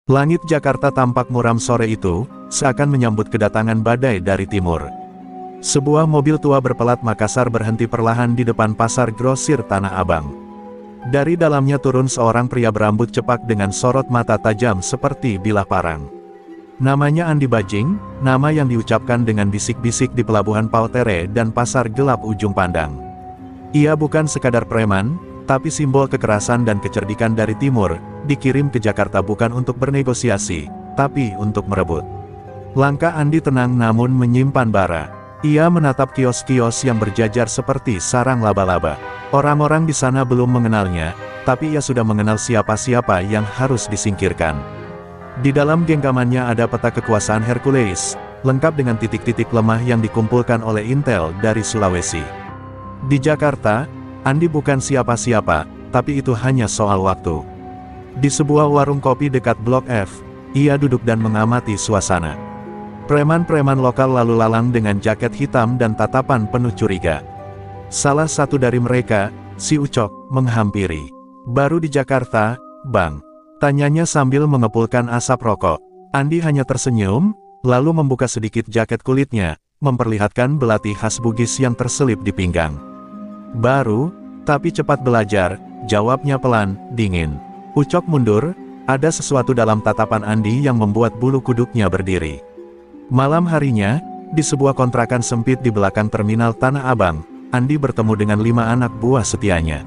Langit Jakarta tampak muram sore itu, seakan menyambut kedatangan badai dari timur. Sebuah mobil tua berpelat Makassar berhenti perlahan di depan pasar grosir Tanah Abang. Dari dalamnya turun seorang pria berambut cepak dengan sorot mata tajam seperti bilah parang. Namanya Andi Bajing, nama yang diucapkan dengan bisik-bisik di pelabuhan Pautere dan pasar gelap ujung pandang. Ia bukan sekadar preman, tapi simbol kekerasan dan kecerdikan dari timur, dikirim ke Jakarta bukan untuk bernegosiasi, tapi untuk merebut. Langkah Andi tenang namun menyimpan bara. Ia menatap kios-kios yang berjajar seperti sarang laba-laba. Orang-orang di sana belum mengenalnya, tapi ia sudah mengenal siapa-siapa yang harus disingkirkan. Di dalam genggamannya ada peta kekuasaan Hercules, lengkap dengan titik-titik lemah yang dikumpulkan oleh Intel dari Sulawesi. Di Jakarta, Andi bukan siapa-siapa, tapi itu hanya soal waktu. Di sebuah warung kopi dekat Blok F, ia duduk dan mengamati suasana. Preman-preman lokal lalu lalang dengan jaket hitam dan tatapan penuh curiga. Salah satu dari mereka, si Ucok, menghampiri. "Baru di Jakarta, Bang?" tanyanya sambil mengepulkan asap rokok. Andi hanya tersenyum, lalu membuka sedikit jaket kulitnya, memperlihatkan belati khas Bugis yang terselip di pinggang. "Baru, tapi cepat belajar," jawabnya pelan, dingin. Ucok mundur, ada sesuatu dalam tatapan Andi yang membuat bulu kuduknya berdiri. Malam harinya, di sebuah kontrakan sempit di belakang terminal Tanah Abang, Andi bertemu dengan 5 anak buah setianya.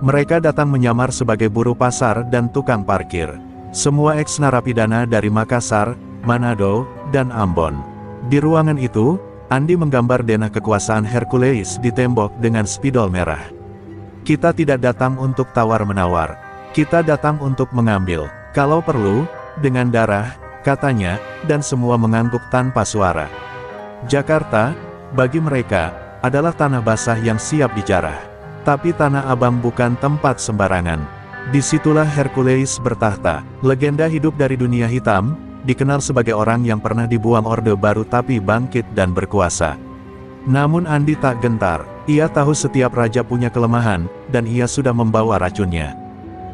Mereka datang menyamar sebagai buruh pasar dan tukang parkir. Semua eks-narapidana dari Makassar, Manado, dan Ambon. Di ruangan itu, Andi menggambar denah kekuasaan Hercules di tembok dengan spidol merah. "Kita tidak datang untuk tawar-menawar. Kita datang untuk mengambil. Kalau perlu, dengan darah," katanya, dan semua mengangguk tanpa suara. Jakarta, bagi mereka, adalah tanah basah yang siap dijarah. Tapi Tanah Abang bukan tempat sembarangan. Disitulah Hercules bertahta, legenda hidup dari dunia hitam, dikenal sebagai orang yang pernah dibuang Orde Baru tapi bangkit dan berkuasa. Namun Andi tak gentar, ia tahu setiap raja punya kelemahan, dan ia sudah membawa racunnya.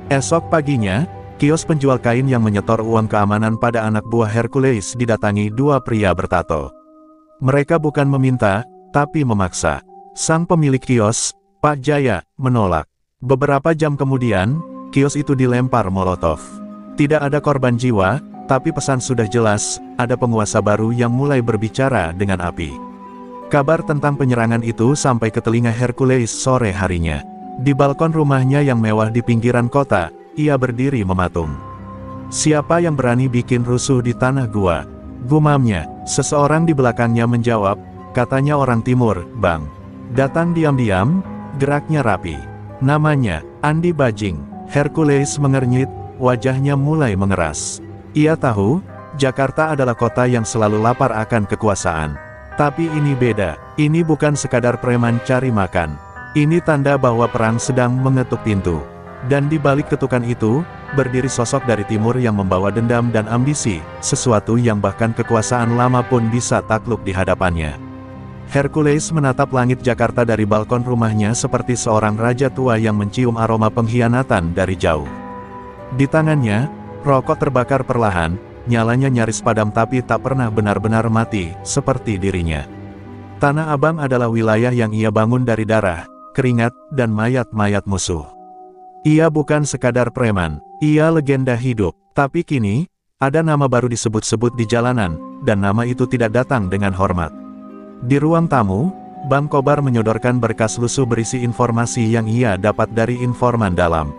Esok paginya, kios penjual kain yang menyetor uang keamanan pada anak buah Hercules didatangi 2 pria bertato. Mereka bukan meminta, tapi memaksa. Sang pemilik kios, Pak Jaya, menolak. Beberapa jam kemudian, kios itu dilempar molotov. Tidak ada korban jiwa, tapi pesan sudah jelas, ada penguasa baru yang mulai berbicara dengan api. Kabar tentang penyerangan itu sampai ke telinga Hercules sore harinya. Di balkon rumahnya yang mewah di pinggiran kota, ia berdiri mematung. "Siapa yang berani bikin rusuh di tanah gua?" gumamnya. Seseorang di belakangnya menjawab, "Katanya orang timur, Bang. Datang diam-diam, geraknya rapi. Namanya, Andi Bajing." Hercules mengernyit, wajahnya mulai mengeras. Ia tahu, Jakarta adalah kota yang selalu lapar akan kekuasaan. Tapi ini beda, ini bukan sekadar preman cari makan. Ini tanda bahwa perang sedang mengetuk pintu. Dan di balik ketukan itu, berdiri sosok dari timur yang membawa dendam dan ambisi, sesuatu yang bahkan kekuasaan lama pun bisa takluk di hadapannya. Hercules menatap langit Jakarta dari balkon rumahnya seperti seorang raja tua yang mencium aroma pengkhianatan dari jauh. Di tangannya, rokok terbakar perlahan, nyalanya nyaris padam tapi tak pernah benar-benar mati, seperti dirinya. Tanah Abang adalah wilayah yang ia bangun dari darah, keringat, dan mayat-mayat musuh. Ia bukan sekadar preman, ia legenda hidup. Tapi kini, ada nama baru disebut-sebut di jalanan, dan nama itu tidak datang dengan hormat. Di ruang tamu, Bang Kobar menyodorkan berkas lusuh berisi informasi yang ia dapat dari informan dalam.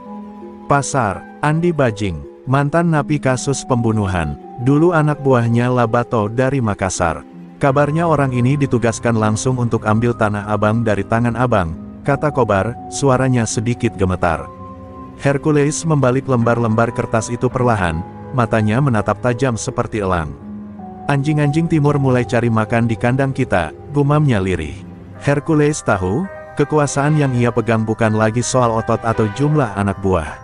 Pasar, Andi Bajing, mantan napi kasus pembunuhan, dulu anak buahnya Labato dari Makassar. Kabarnya orang ini ditugaskan langsung untuk ambil Tanah Abang dari tangan Abang, kata Kobar, suaranya sedikit gemetar. Hercules membalik lembar-lembar kertas itu perlahan, matanya menatap tajam seperti elang. "Anjing-anjing timur mulai cari makan di kandang kita," gumamnya lirih. Hercules tahu, kekuasaan yang ia pegang bukan lagi soal otot atau jumlah anak buah.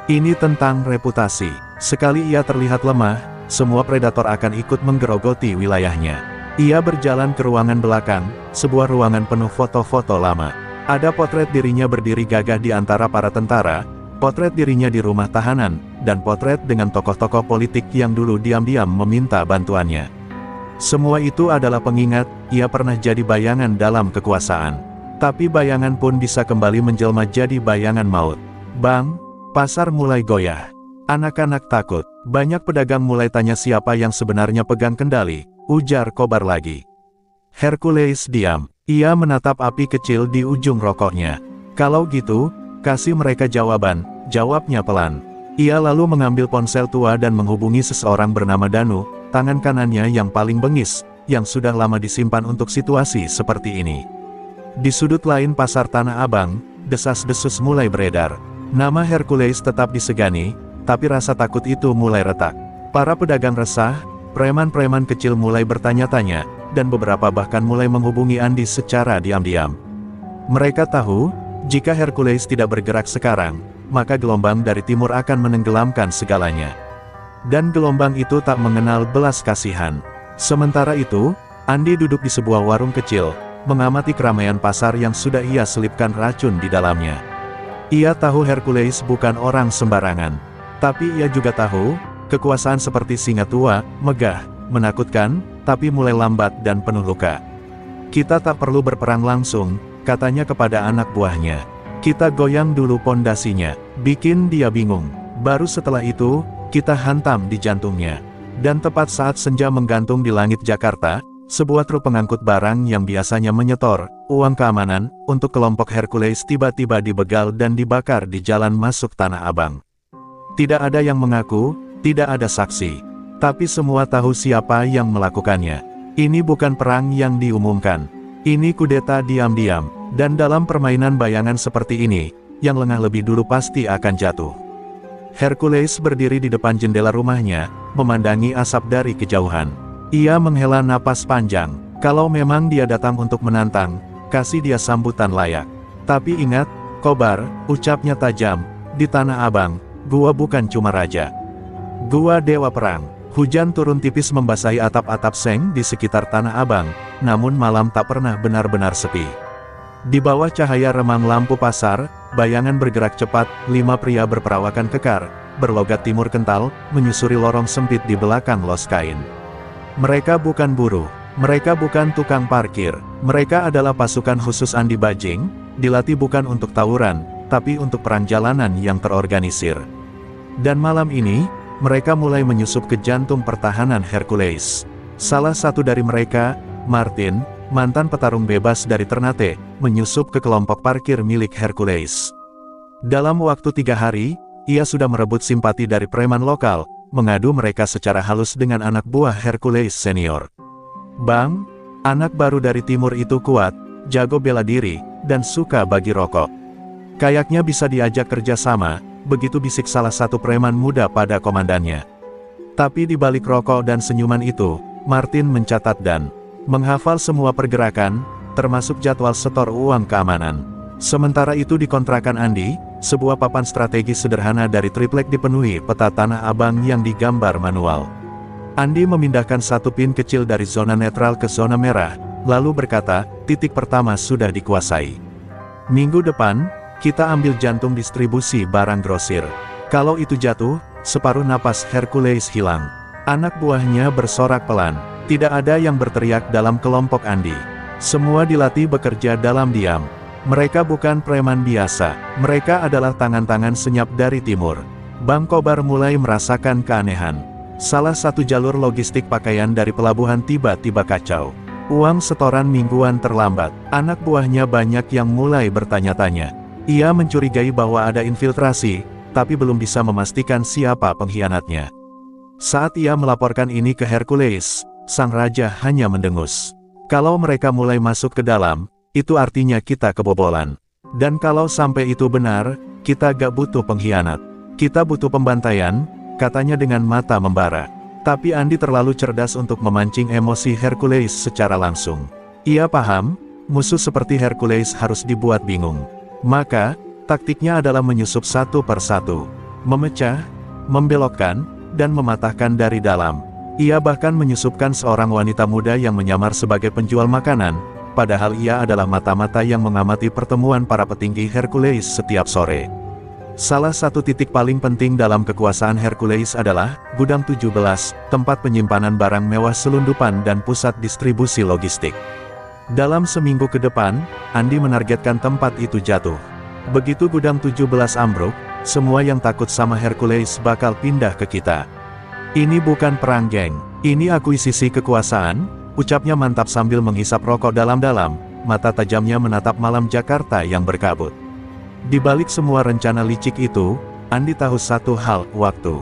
Ini tentang reputasi. Sekali ia terlihat lemah, semua predator akan ikut menggerogoti wilayahnya. Ia berjalan ke ruangan belakang, sebuah ruangan penuh foto-foto lama. Ada potret dirinya berdiri gagah di antara para tentara, potret dirinya di rumah tahanan, dan potret dengan tokoh-tokoh politik yang dulu diam-diam meminta bantuannya. Semua itu adalah pengingat, ia pernah jadi bayangan dalam kekuasaan. Tapi bayangan pun bisa kembali menjelma jadi bayangan maut. Bang, pasar mulai goyah. Anak-anak takut, banyak pedagang mulai tanya siapa yang sebenarnya pegang kendali, ujar Kobar lagi. Hercules diam, ia menatap api kecil di ujung rokoknya. Kalau gitu, kasih mereka jawaban, jawabnya pelan. Ia lalu mengambil ponsel tua dan menghubungi seseorang bernama Danu, tangan kanannya yang paling bengis, yang sudah lama disimpan untuk situasi seperti ini. Di sudut lain pasar Tanah Abang, desas-desus mulai beredar. Nama Hercules tetap disegani, tapi rasa takut itu mulai retak. Para pedagang resah, preman-preman kecil mulai bertanya-tanya, dan beberapa bahkan mulai menghubungi Andi secara diam-diam. Mereka tahu, jika Hercules tidak bergerak sekarang, maka gelombang dari timur akan menenggelamkan segalanya. Dan gelombang itu tak mengenal belas kasihan. Sementara itu, Andi duduk di sebuah warung kecil, mengamati keramaian pasar yang sudah ia selipkan racun di dalamnya. Ia tahu Hercules bukan orang sembarangan. Tapi ia juga tahu, kekuasaan seperti singa tua, megah, menakutkan, tapi mulai lambat dan penuh luka. Kita tak perlu berperang langsung, katanya kepada anak buahnya. Kita goyang dulu pondasinya, bikin dia bingung. Baru setelah itu, kita hantam di jantungnya. Dan tepat saat senja menggantung di langit Jakarta, sebuah truk pengangkut barang yang biasanya menyetor uang keamanan untuk kelompok Hercules tiba-tiba dibegal dan dibakar di jalan masuk Tanah Abang. Tidak ada yang mengaku, tidak ada saksi. Tapi semua tahu siapa yang melakukannya. Ini bukan perang yang diumumkan. Ini kudeta diam-diam. Dan dalam permainan bayangan seperti ini, yang lengah lebih dulu pasti akan jatuh. Hercules berdiri di depan jendela rumahnya, memandangi asap dari kejauhan. Ia menghela napas panjang. Kalau memang dia datang untuk menantang, kasih dia sambutan layak. Tapi ingat, Kobar, ucapnya tajam, di Tanah Abang, gua bukan cuma raja. Gua dewa perang. Hujan turun tipis membasahi atap-atap seng di sekitar Tanah Abang, namun malam tak pernah benar-benar sepi. Di bawah cahaya remang lampu pasar, bayangan bergerak cepat, 5 pria berperawakan kekar, berlogat timur kental, menyusuri lorong sempit di belakang los kain. Mereka bukan buruh, mereka bukan tukang parkir, mereka adalah pasukan khusus Andi Bajing, dilatih bukan untuk tawuran, tapi untuk perang jalanan yang terorganisir. Dan malam ini, mereka mulai menyusup ke jantung pertahanan Hercules. Salah satu dari mereka, Martin, mantan petarung bebas dari Ternate, menyusup ke kelompok parkir milik Hercules. Dalam waktu 3 hari, ia sudah merebut simpati dari preman lokal, mengadu mereka secara halus dengan anak buah Hercules senior. Bang, anak baru dari timur itu kuat, jago bela diri, dan suka bagi rokok. Kayaknya bisa diajak kerja sama, begitu bisik salah satu preman muda pada komandannya. Tapi di balik rokok dan senyuman itu, Martin mencatat dan menghafal semua pergerakan, termasuk jadwal setor uang keamanan. Sementara itu di kontrakan Andi, sebuah papan strategis sederhana dari triplek dipenuhi peta Tanah Abang yang digambar manual. Andi memindahkan satu pin kecil dari zona netral ke zona merah, lalu berkata, titik pertama sudah dikuasai. Minggu depan, kita ambil jantung distribusi barang grosir. Kalau itu jatuh, separuh napas Hercules hilang. Anak buahnya bersorak pelan. Tidak ada yang berteriak dalam kelompok Andi. Semua dilatih bekerja dalam diam. Mereka bukan preman biasa. Mereka adalah tangan-tangan senyap dari timur. Bang Kobar mulai merasakan keanehan. Salah satu jalur logistik pakaian dari pelabuhan tiba-tiba kacau. Uang setoran mingguan terlambat. Anak buahnya banyak yang mulai bertanya-tanya. Ia mencurigai bahwa ada infiltrasi, tapi belum bisa memastikan siapa pengkhianatnya. Saat ia melaporkan ini ke Hercules, sang raja hanya mendengus. Kalau mereka mulai masuk ke dalam, itu artinya kita kebobolan. Dan kalau sampai itu benar, kita gak butuh pengkhianat. Kita butuh pembantaian, katanya dengan mata membara. Tapi Andi terlalu cerdas untuk memancing emosi Hercules secara langsung. Ia paham, musuh seperti Hercules harus dibuat bingung. Maka, taktiknya adalah menyusup satu persatu. Memecah, membelokkan, dan mematahkan dari dalam. Ia bahkan menyusupkan seorang wanita muda yang menyamar sebagai penjual makanan, padahal ia adalah mata-mata yang mengamati pertemuan para petinggi Hercules setiap sore. Salah satu titik paling penting dalam kekuasaan Hercules adalah Gudang 17, tempat penyimpanan barang mewah selundupan dan pusat distribusi logistik. Dalam seminggu ke depan, Andi menargetkan tempat itu jatuh. Begitu Gudang 17 ambruk, semua yang takut sama Hercules bakal pindah ke kita. Ini bukan perang geng, ini akuisisi kekuasaan, ucapnya mantap sambil menghisap rokok dalam-dalam, mata tajamnya menatap malam Jakarta yang berkabut. Di balik semua rencana licik itu, Andi tahu satu hal, waktu.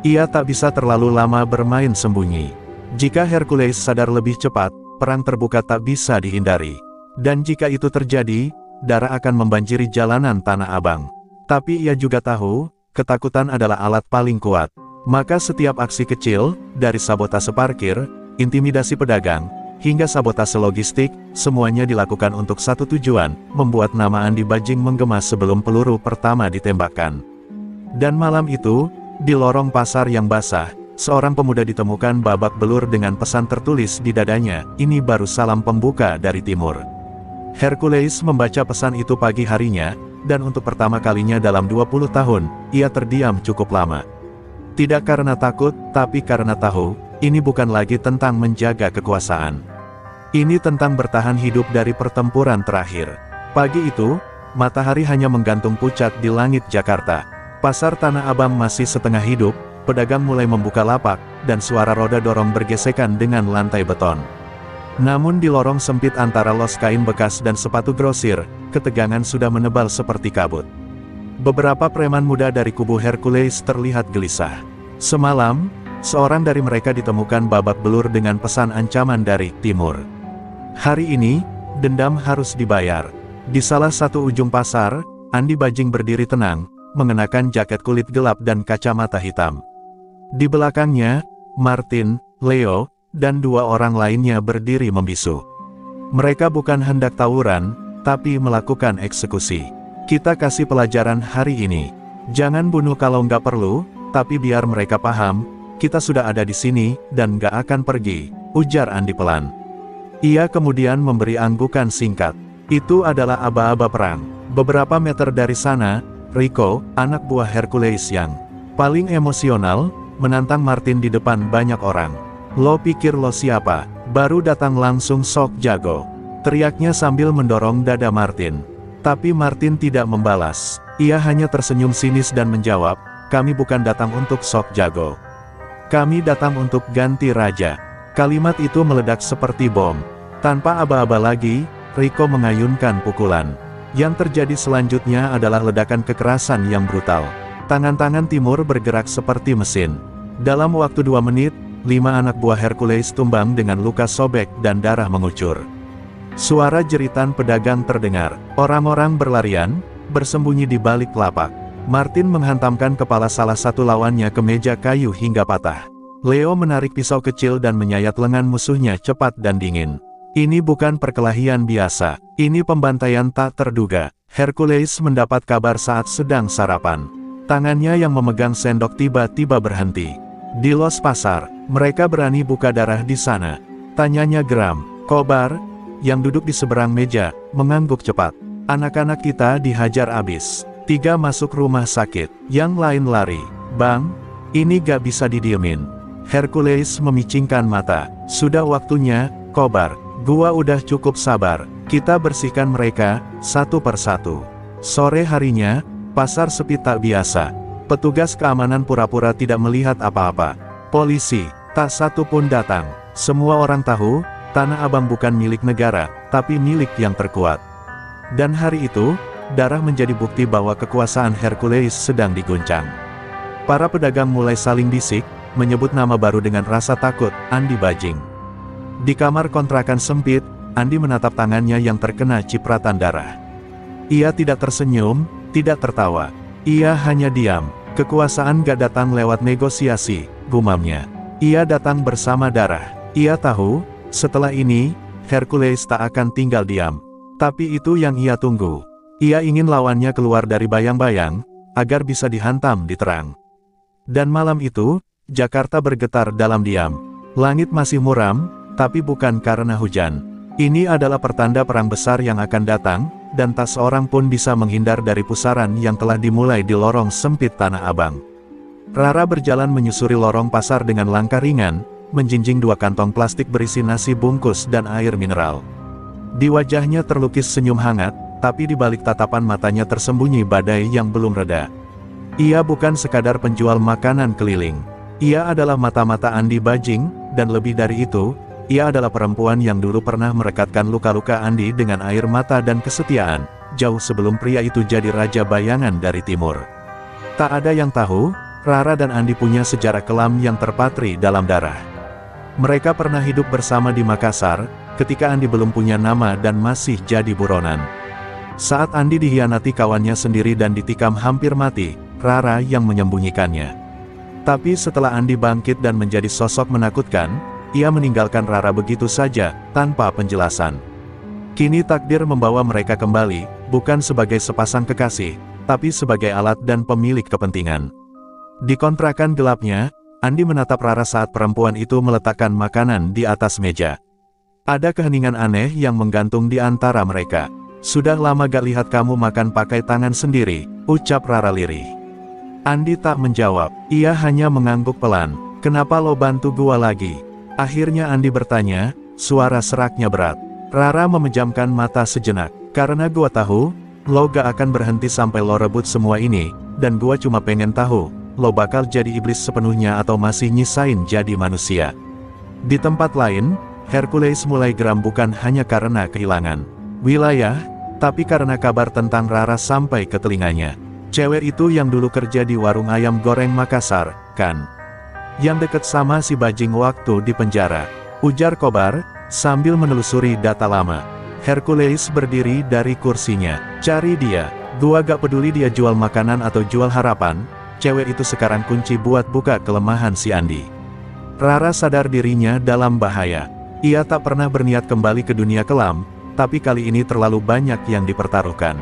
Ia tak bisa terlalu lama bermain sembunyi. Jika Hercules sadar lebih cepat, perang terbuka tak bisa dihindari. Dan jika itu terjadi, darah akan membanjiri jalanan Tanah Abang. Tapi ia juga tahu, ketakutan adalah alat paling kuat. Maka setiap aksi kecil, dari sabotase parkir, intimidasi pedagang, hingga sabotase logistik, semuanya dilakukan untuk satu tujuan, membuat nama Andi Bajing menggema sebelum peluru pertama ditembakkan. Dan malam itu, di lorong pasar yang basah, seorang pemuda ditemukan babak belur dengan pesan tertulis di dadanya, "Ini baru salam pembuka dari timur." Hercules membaca pesan itu pagi harinya, dan untuk pertama kalinya dalam 20 tahun, ia terdiam cukup lama. Tidak karena takut, tapi karena tahu, ini bukan lagi tentang menjaga kekuasaan. Ini tentang bertahan hidup dari pertempuran terakhir. Pagi itu, matahari hanya menggantung pucat di langit Jakarta. Pasar Tanah Abang masih setengah hidup, pedagang mulai membuka lapak, dan suara roda dorong bergesekan dengan lantai beton. Namun di lorong sempit antara los kain bekas dan sepatu grosir, ketegangan sudah menebal seperti kabut. Beberapa preman muda dari kubu Hercules terlihat gelisah. Semalam, seorang dari mereka ditemukan babak belur dengan pesan ancaman dari timur. Hari ini, dendam harus dibayar. Di salah satu ujung pasar, Andi Bajing berdiri tenang, mengenakan jaket kulit gelap dan kacamata hitam. Di belakangnya, Martin, Leo, dan dua orang lainnya berdiri membisu. Mereka bukan hendak tawuran, tapi melakukan eksekusi. Kita kasih pelajaran hari ini. Jangan bunuh kalau nggak perlu, tapi biar mereka paham, kita sudah ada di sini, dan nggak akan pergi, ujar Andi pelan. Ia kemudian memberi anggukan singkat. Itu adalah aba-aba perang. Beberapa meter dari sana, Rico, anak buah Hercules yang paling emosional, menantang Martin di depan banyak orang. "Lo pikir lo siapa? Baru datang langsung sok jago," teriaknya sambil mendorong dada Martin. Tapi Martin tidak membalas. Ia hanya tersenyum sinis dan menjawab, "Kami bukan datang untuk sok jago. Kami datang untuk ganti raja." Kalimat itu meledak seperti bom. Tanpa aba-aba lagi, Rico mengayunkan pukulan. Yang terjadi selanjutnya adalah ledakan kekerasan yang brutal. Tangan-tangan timur bergerak seperti mesin. Dalam waktu 2 menit, 5 anak buah Hercules tumbang dengan luka sobek dan darah mengucur. Suara jeritan pedagang terdengar. Orang-orang berlarian, bersembunyi di balik lapak. Martin menghantamkan kepala salah satu lawannya ke meja kayu hingga patah. Leo menarik pisau kecil dan menyayat lengan musuhnya cepat dan dingin. Ini bukan perkelahian biasa, ini pembantaian tak terduga. Hercules mendapat kabar saat sedang sarapan. Tangannya yang memegang sendok tiba-tiba berhenti. Di los pasar, mereka berani buka darah di sana? Tanyanya geram. Kobar, yang duduk di seberang meja, mengangguk cepat. "Anak-anak kita dihajar abis. 3 masuk rumah sakit, yang lain lari." "Bang, ini gak bisa didiemin." Hercules memicingkan mata. "Sudah waktunya, Kobar. Gua udah cukup sabar. Kita bersihkan mereka, satu persatu." Sore harinya, pasar sepi tak biasa. Petugas keamanan pura-pura tidak melihat apa-apa. Polisi, tak satu pun datang. Semua orang tahu, Tanah Abang bukan milik negara, tapi milik yang terkuat. Dan hari itu, darah menjadi bukti bahwa kekuasaan Hercules sedang diguncang. Para pedagang mulai saling bisik, menyebut nama baru dengan rasa takut, Andi Bajing. Di kamar kontrakan sempit, Andi menatap tangannya yang terkena cipratan darah. Ia tidak tersenyum, tidak tertawa. Ia hanya diam. Kekuasaan gak datang lewat negosiasi, gumamnya. Ia datang bersama darah. Ia tahu, setelah ini, Hercules tak akan tinggal diam. Tapi itu yang ia tunggu. Ia ingin lawannya keluar dari bayang-bayang, agar bisa dihantam di terang. Dan malam itu, Jakarta bergetar dalam diam. Langit masih muram, tapi bukan karena hujan. Ini adalah pertanda perang besar yang akan datang, dan tak seorang pun bisa menghindar dari pusaran yang telah dimulai di lorong sempit Tanah Abang. Rara berjalan menyusuri lorong pasar dengan langkah ringan, menjinjing 2 kantong plastik berisi nasi bungkus dan air mineral. Di wajahnya terlukis senyum hangat, tapi di balik tatapan matanya tersembunyi badai yang belum reda. Ia bukan sekadar penjual makanan keliling. Ia adalah mata-mata Andi Bajing, dan lebih dari itu, ia adalah perempuan yang dulu pernah merekatkan luka-luka Andi dengan air mata dan kesetiaan, jauh sebelum pria itu jadi raja bayangan dari timur. Tak ada yang tahu, Rara dan Andi punya sejarah kelam yang terpatri dalam darah. Mereka pernah hidup bersama di Makassar, ketika Andi belum punya nama dan masih jadi buronan. Saat Andi dikhianati kawannya sendiri dan ditikam hampir mati, Rara yang menyembunyikannya. Tapi setelah Andi bangkit dan menjadi sosok menakutkan, ia meninggalkan Rara begitu saja, tanpa penjelasan. Kini takdir membawa mereka kembali, bukan sebagai sepasang kekasih, tapi sebagai alat dan pemilik kepentingan. Di kontrakan gelapnya, Andi menatap Rara saat perempuan itu meletakkan makanan di atas meja. Ada keheningan aneh yang menggantung di antara mereka. "Sudah lama gak lihat kamu makan pakai tangan sendiri," ucap Rara lirih. Andi tak menjawab, ia hanya mengangguk pelan. "Kenapa lo bantu gua lagi?" Akhirnya Andi bertanya, suara seraknya berat. Rara memejamkan mata sejenak. "Karena gua tahu, lo gak akan berhenti sampai lo rebut semua ini, dan gua cuma pengen tahu, lo bakal jadi iblis sepenuhnya atau masih nyisain jadi manusia." Di tempat lain, Hercules mulai geram bukan hanya karena kehilangan wilayah, tapi karena kabar tentang Rara sampai ke telinganya. "Cewek itu yang dulu kerja di warung ayam goreng Makassar, kan? Yang deket sama si Bajing waktu di penjara," ujar Kobar, sambil menelusuri data lama. Hercules berdiri dari kursinya. "Cari dia. Gua gak peduli dia jual makanan atau jual harapan, cewek itu sekarang kunci buat buka kelemahan si Andi." Rara sadar dirinya dalam bahaya. Ia tak pernah berniat kembali ke dunia kelam, tapi kali ini terlalu banyak yang dipertaruhkan.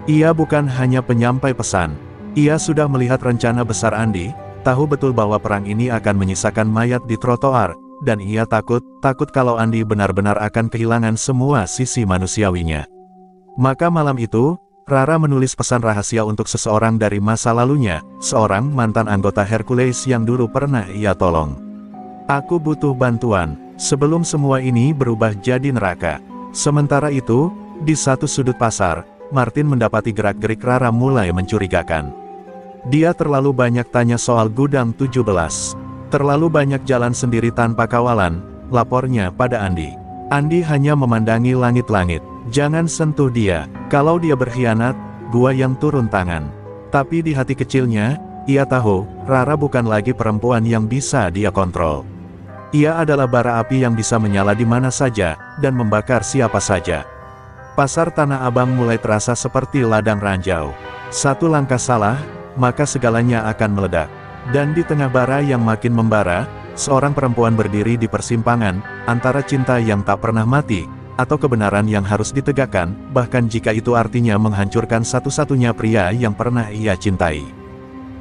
Ia bukan hanya penyampai pesan. Ia sudah melihat rencana besar Andi, tahu betul bahwa perang ini akan menyisakan mayat di trotoar, dan ia takut kalau Andi benar-benar akan kehilangan semua sisi manusiawinya. Maka malam itu, Rara menulis pesan rahasia untuk seseorang dari masa lalunya, seorang mantan anggota Hercules yang dulu pernah ia tolong. "Aku butuh bantuan, sebelum semua ini berubah jadi neraka." Sementara itu, di satu sudut pasar, Martin mendapati gerak-gerik Rara mulai mencurigakan. Dia terlalu banyak tanya soal gudang 17. Terlalu banyak jalan sendiri tanpa kawalan, lapornya pada Andi. Andi hanya memandangi langit-langit. "Jangan sentuh dia, kalau dia berkhianat, gua yang turun tangan." Tapi di hati kecilnya, ia tahu, Rara bukan lagi perempuan yang bisa dia kontrol. Ia adalah bara api yang bisa menyala di mana saja, dan membakar siapa saja. Pasar Tanah Abang mulai terasa seperti ladang ranjau. Satu langkah salah, maka segalanya akan meledak. Dan di tengah bara yang makin membara, seorang perempuan berdiri di persimpangan, antara cinta yang tak pernah mati, atau kebenaran yang harus ditegakkan, bahkan jika itu artinya menghancurkan satu-satunya pria yang pernah ia cintai.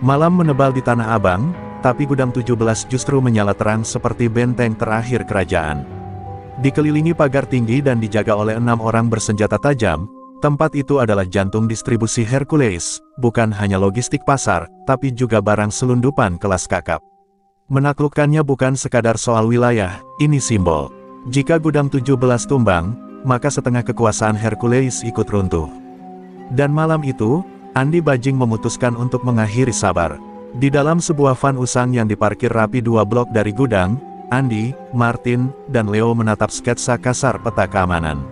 Malam menebal di Tanah Abang, tapi gudang 17 justru menyala terang seperti benteng terakhir kerajaan. Dikelilingi pagar tinggi dan dijaga oleh 6 orang bersenjata tajam, tempat itu adalah jantung distribusi Hercules, bukan hanya logistik pasar, tapi juga barang selundupan kelas kakap. Menaklukkannya bukan sekadar soal wilayah, ini simbol. Jika gudang 17 tumbang, maka setengah kekuasaan Hercules ikut runtuh. Dan malam itu, Andi Bajing memutuskan untuk mengakhiri sabar. Di dalam sebuah van usang yang diparkir rapi 2 blok dari gudang, Andi, Martin, dan Leo menatap sketsa kasar peta keamanan.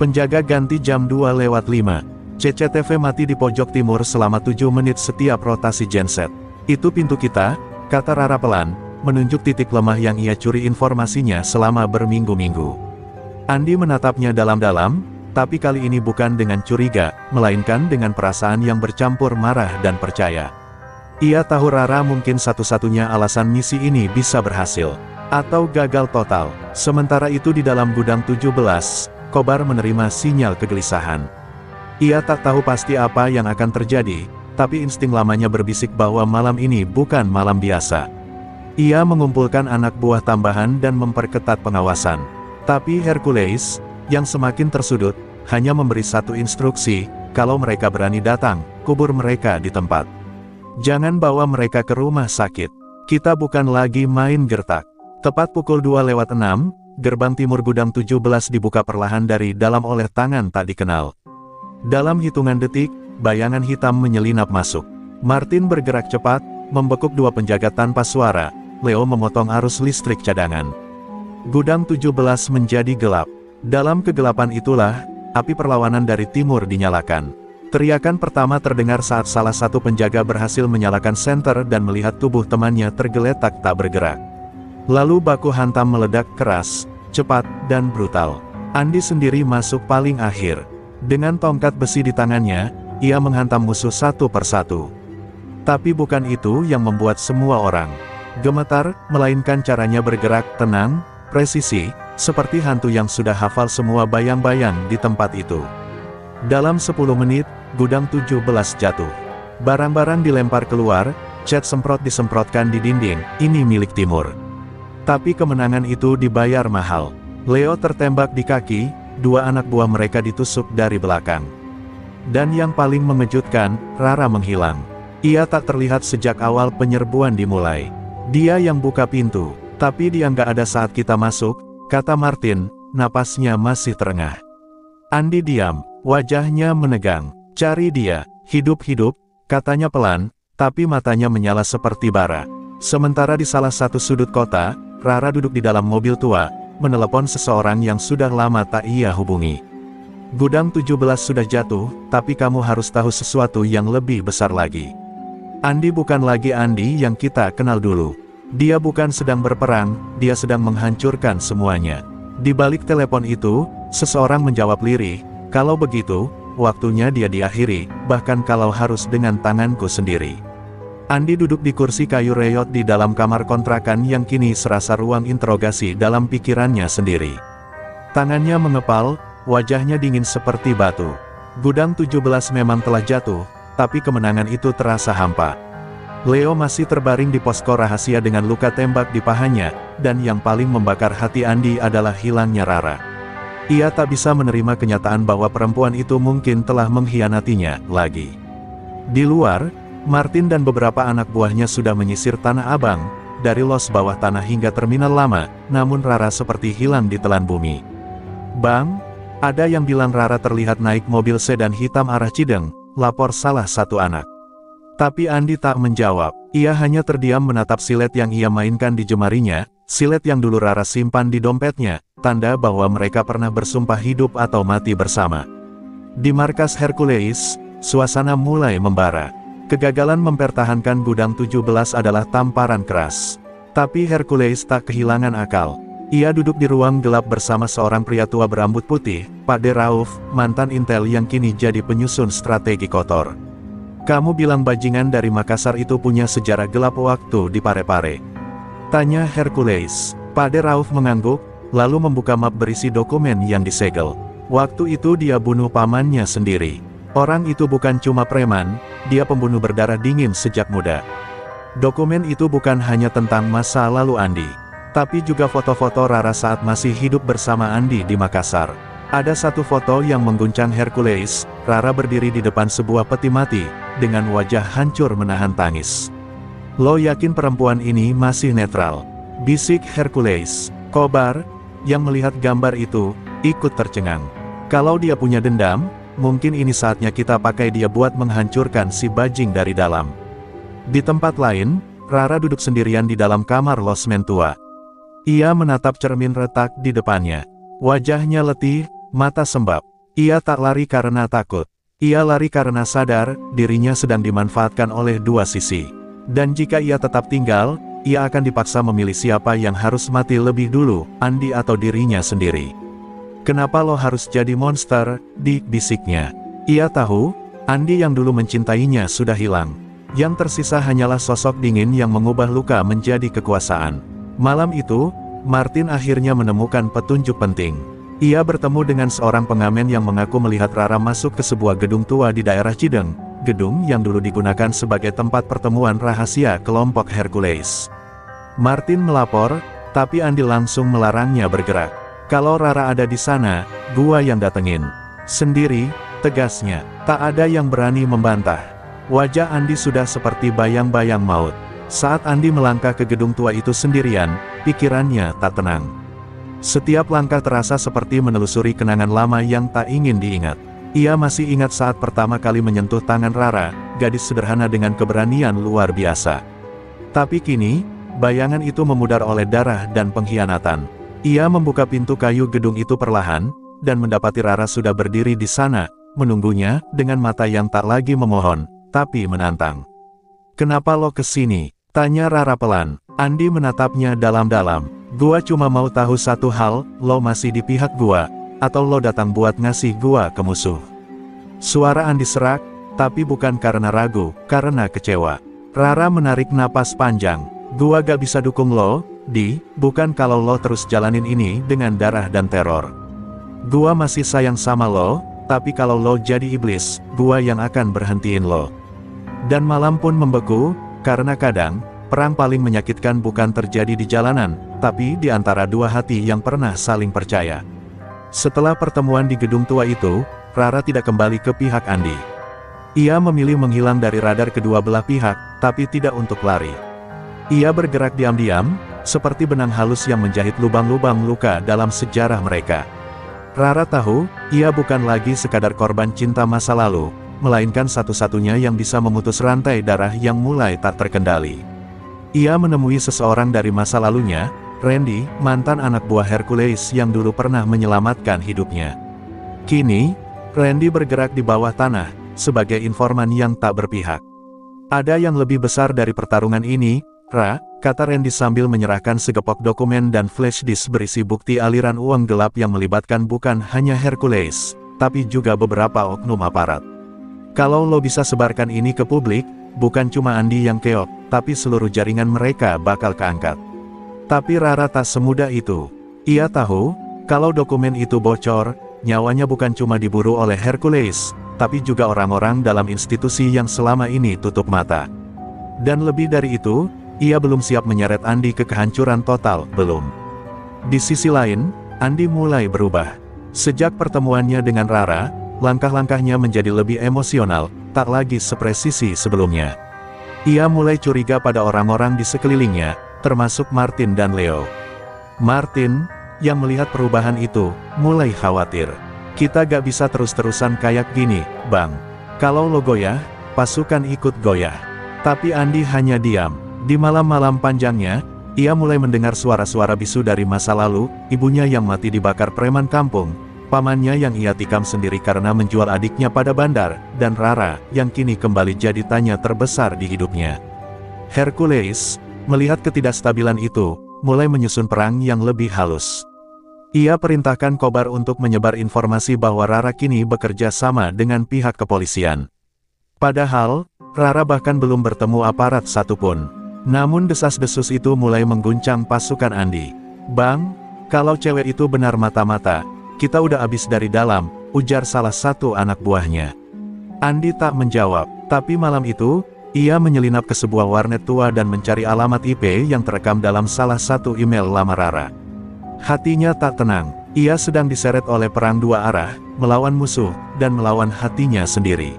Penjaga ganti jam 2:05. CCTV mati di pojok timur selama 7 menit setiap rotasi genset. "Itu pintu kita," kata Rara pelan, menunjuk titik lemah yang ia curi informasinya selama berminggu-minggu. Andi menatapnya dalam-dalam, tapi kali ini bukan dengan curiga, melainkan dengan perasaan yang bercampur marah dan percaya. Ia tahu Rara mungkin satu-satunya alasan misi ini bisa berhasil, atau gagal total. Sementara itu di dalam gudang 17, Kobar menerima sinyal kegelisahan. Ia tak tahu pasti apa yang akan terjadi, tapi insting lamanya berbisik bahwa malam ini bukan malam biasa. Ia mengumpulkan anak buah tambahan dan memperketat pengawasan. Tapi Hercules, yang semakin tersudut, hanya memberi satu instruksi, kalau mereka berani datang, kubur mereka di tempat. Jangan bawa mereka ke rumah sakit. Kita bukan lagi main gertak. Tepat pukul 2:06, gerbang timur gudang 17 dibuka perlahan dari dalam oleh tangan tak dikenal. Dalam hitungan detik, bayangan hitam menyelinap masuk. Martin bergerak cepat, membekuk dua penjaga tanpa suara. Leo memotong arus listrik cadangan. Gudang 17 menjadi gelap. Dalam kegelapan itulah, api perlawanan dari timur dinyalakan. Teriakan pertama terdengar saat salah satu penjaga berhasil menyalakan senter dan melihat tubuh temannya tergeletak tak bergerak. Lalu baku hantam meledak keras, cepat, dan brutal. Andi sendiri masuk paling akhir. Dengan tongkat besi di tangannya, ia menghantam musuh satu persatu. Tapi bukan itu yang membuat semua orang gemetar, melainkan caranya bergerak tenang, presisi, seperti hantu yang sudah hafal semua bayang-bayang di tempat itu. Dalam 10 menit, gudang 17 jatuh. Barang-barang dilempar keluar, cat semprot disemprotkan di dinding, ini milik timur. Tapi kemenangan itu dibayar mahal. Leo tertembak di kaki, dua anak buah mereka ditusuk dari belakang. Dan yang paling mengejutkan, Rara menghilang. Ia tak terlihat sejak awal penyerbuan dimulai. Dia yang buka pintu, tapi dia nggak ada saat kita masuk, kata Martin, napasnya masih terengah. Andi diam. Wajahnya menegang. Cari dia, hidup-hidup, katanya pelan, tapi matanya menyala seperti bara. Sementara di salah satu sudut kota, Rara duduk di dalam mobil tua, menelepon seseorang yang sudah lama tak ia hubungi. Gudang 17 sudah jatuh, tapi kamu harus tahu sesuatu yang lebih besar lagi. Andi bukan lagi Andi yang kita kenal dulu. Dia bukan sedang berperang, dia sedang menghancurkan semuanya. Di balik telepon itu, seseorang menjawab lirih, kalau begitu, waktunya dia diakhiri, bahkan kalau harus dengan tanganku sendiri. Andi duduk di kursi kayu reyot di dalam kamar kontrakan yang kini serasa ruang interogasi dalam pikirannya sendiri. Tangannya mengepal, wajahnya dingin seperti batu. Gudang 17 memang telah jatuh, tapi kemenangan itu terasa hampa. Leo masih terbaring di posko rahasia dengan luka tembak di pahanya, dan yang paling membakar hati Andi adalah hilangnya Rara. Ia tak bisa menerima kenyataan bahwa perempuan itu mungkin telah mengkhianatinya lagi. Di luar, Martin dan beberapa anak buahnya sudah menyisir Tanah Abang, dari los bawah tanah hingga terminal lama, namun Rara seperti hilang di telan bumi. Bang, ada yang bilang Rara terlihat naik mobil sedan hitam arah Cideng, lapor salah satu anak. Tapi Andi tak menjawab, ia hanya terdiam menatap silet yang ia mainkan di jemarinya, silet yang dulu Rara simpan di dompetnya, tanda bahwa mereka pernah bersumpah hidup atau mati bersama. Di markas Hercules, suasana mulai membara. Kegagalan mempertahankan gudang 17 adalah tamparan keras. Tapi Hercules tak kehilangan akal. Ia duduk di ruang gelap bersama seorang pria tua berambut putih, Pak De Rauf, mantan intel yang kini jadi penyusun strategi kotor. Kamu bilang bajingan dari Makassar itu punya sejarah gelap waktu di Parepare? Tanya Hercules. Pak De Rauf mengangguk, lalu membuka map berisi dokumen yang disegel. Waktu itu dia bunuh pamannya sendiri. Orang itu bukan cuma preman, dia pembunuh berdarah dingin sejak muda. Dokumen itu bukan hanya tentang masa lalu Andi, tapi juga foto-foto Rara saat masih hidup bersama Andi di Makassar. Ada satu foto yang mengguncang Hercules, Rara berdiri di depan sebuah peti mati, dengan wajah hancur menahan tangis. Lo yakin perempuan ini masih netral? Bisik Hercules. Kobar, yang melihat gambar itu, ikut tercengang. Kalau dia punya dendam, mungkin ini saatnya kita pakai dia buat menghancurkan si bajing dari dalam. Di tempat lain, Rara duduk sendirian di dalam kamar losmen tua. Ia menatap cermin retak di depannya. Wajahnya letih, mata sembab. Ia tak lari karena takut. Ia lari karena sadar, dirinya sedang dimanfaatkan oleh dua sisi. Dan jika ia tetap tinggal, ia akan dipaksa memilih siapa yang harus mati lebih dulu, Andi atau dirinya sendiri. Kenapa lo harus jadi monster, Dik, bisiknya. Ia tahu, Andi yang dulu mencintainya sudah hilang. Yang tersisa hanyalah sosok dingin yang mengubah luka menjadi kekuasaan. Malam itu, Martin akhirnya menemukan petunjuk penting. Ia bertemu dengan seorang pengamen yang mengaku melihat Rara masuk ke sebuah gedung tua di daerah Cideng, gedung yang dulu digunakan sebagai tempat pertemuan rahasia kelompok Hercules. Martin melapor, tapi Andi langsung melarangnya bergerak. Kalau Rara ada di sana, gua yang datengin. Sendiri, tegasnya. Tak ada yang berani membantah. Wajah Andi sudah seperti bayang-bayang maut. Saat Andi melangkah ke gedung tua itu sendirian, pikirannya tak tenang. Setiap langkah terasa seperti menelusuri kenangan lama yang tak ingin diingat. Ia masih ingat saat pertama kali menyentuh tangan Rara, gadis sederhana dengan keberanian luar biasa. Tapi kini, bayangan itu memudar oleh darah dan pengkhianatan. Ia membuka pintu kayu gedung itu perlahan, dan mendapati Rara sudah berdiri di sana, menunggunya, dengan mata yang tak lagi memohon, tapi menantang. "Kenapa lo kesini?" tanya Rara pelan. Andi menatapnya dalam-dalam. "Gua cuma mau tahu satu hal, lo masih di pihak gua, atau lo datang buat ngasih gua ke musuh?" Suara Andi serak, tapi bukan karena ragu, karena kecewa. Rara menarik napas panjang. "Gua gak bisa dukung lo, Di, bukan kalau lo terus jalanin ini dengan darah dan teror. Gua masih sayang sama lo, tapi kalau lo jadi iblis, gua yang akan berhentiin lo." Dan malam pun membeku, karena kadang, perang paling menyakitkan bukan terjadi di jalanan, tapi di antara dua hati yang pernah saling percaya. Setelah pertemuan di gedung tua itu, Rara tidak kembali ke pihak Andi. Ia memilih menghilang dari radar kedua belah pihak, tapi tidak untuk lari. Ia bergerak diam-diam, seperti benang halus yang menjahit lubang-lubang luka dalam sejarah mereka. Rara tahu, ia bukan lagi sekadar korban cinta masa lalu, melainkan satu-satunya yang bisa memutus rantai darah yang mulai tak terkendali. Ia menemui seseorang dari masa lalunya, Randy, mantan anak buah Hercules yang dulu pernah menyelamatkan hidupnya. Kini, Randy bergerak di bawah tanah, sebagai informan yang tak berpihak. "Ada yang lebih besar dari pertarungan ini, Ra," kata Randy sambil menyerahkan segepok dokumen dan flash disk berisi bukti aliran uang gelap yang melibatkan bukan hanya Hercules, tapi juga beberapa oknum aparat. "Kalau lo bisa sebarkan ini ke publik, bukan cuma Andi yang keok, tapi seluruh jaringan mereka bakal keangkat." Tapi Rara tak semudah itu. Ia tahu, kalau dokumen itu bocor, nyawanya bukan cuma diburu oleh Hercules, tapi juga orang-orang dalam institusi yang selama ini tutup mata. Dan lebih dari itu, ia belum siap menyeret Andi ke kehancuran total, belum. Di sisi lain, Andi mulai berubah. Sejak pertemuannya dengan Rara, langkah-langkahnya menjadi lebih emosional, tak lagi sepresisi sebelumnya. Ia mulai curiga pada orang-orang di sekelilingnya, termasuk Martin dan Leo. Martin, yang melihat perubahan itu, mulai khawatir. "Kita gak bisa terus-terusan kayak gini, Bang. Kalau lo goyah, pasukan ikut goyah." Tapi Andi hanya diam. Di malam-malam panjangnya, ia mulai mendengar suara-suara bisu dari masa lalu, ibunya yang mati dibakar preman kampung, pamannya yang ia tikam sendiri karena menjual adiknya pada bandar, dan Rara, yang kini kembali jadi tanya terbesar di hidupnya. Hercules, melihat ketidakstabilan itu, mulai menyusun perang yang lebih halus. Ia perintahkan Kobar untuk menyebar informasi bahwa Rara kini bekerja sama dengan pihak kepolisian. Padahal, Rara bahkan belum bertemu aparat satupun. Namun desas-desus itu mulai mengguncang pasukan Andi. "Bang, kalau cewek itu benar mata-mata, kita udah habis dari dalam," ujar salah satu anak buahnya. Andi tak menjawab, tapi malam itu, ia menyelinap ke sebuah warnet tua dan mencari alamat IP yang terekam dalam salah satu email lama Rara. Hatinya tak tenang, ia sedang diseret oleh perang dua arah, melawan musuh, dan melawan hatinya sendiri.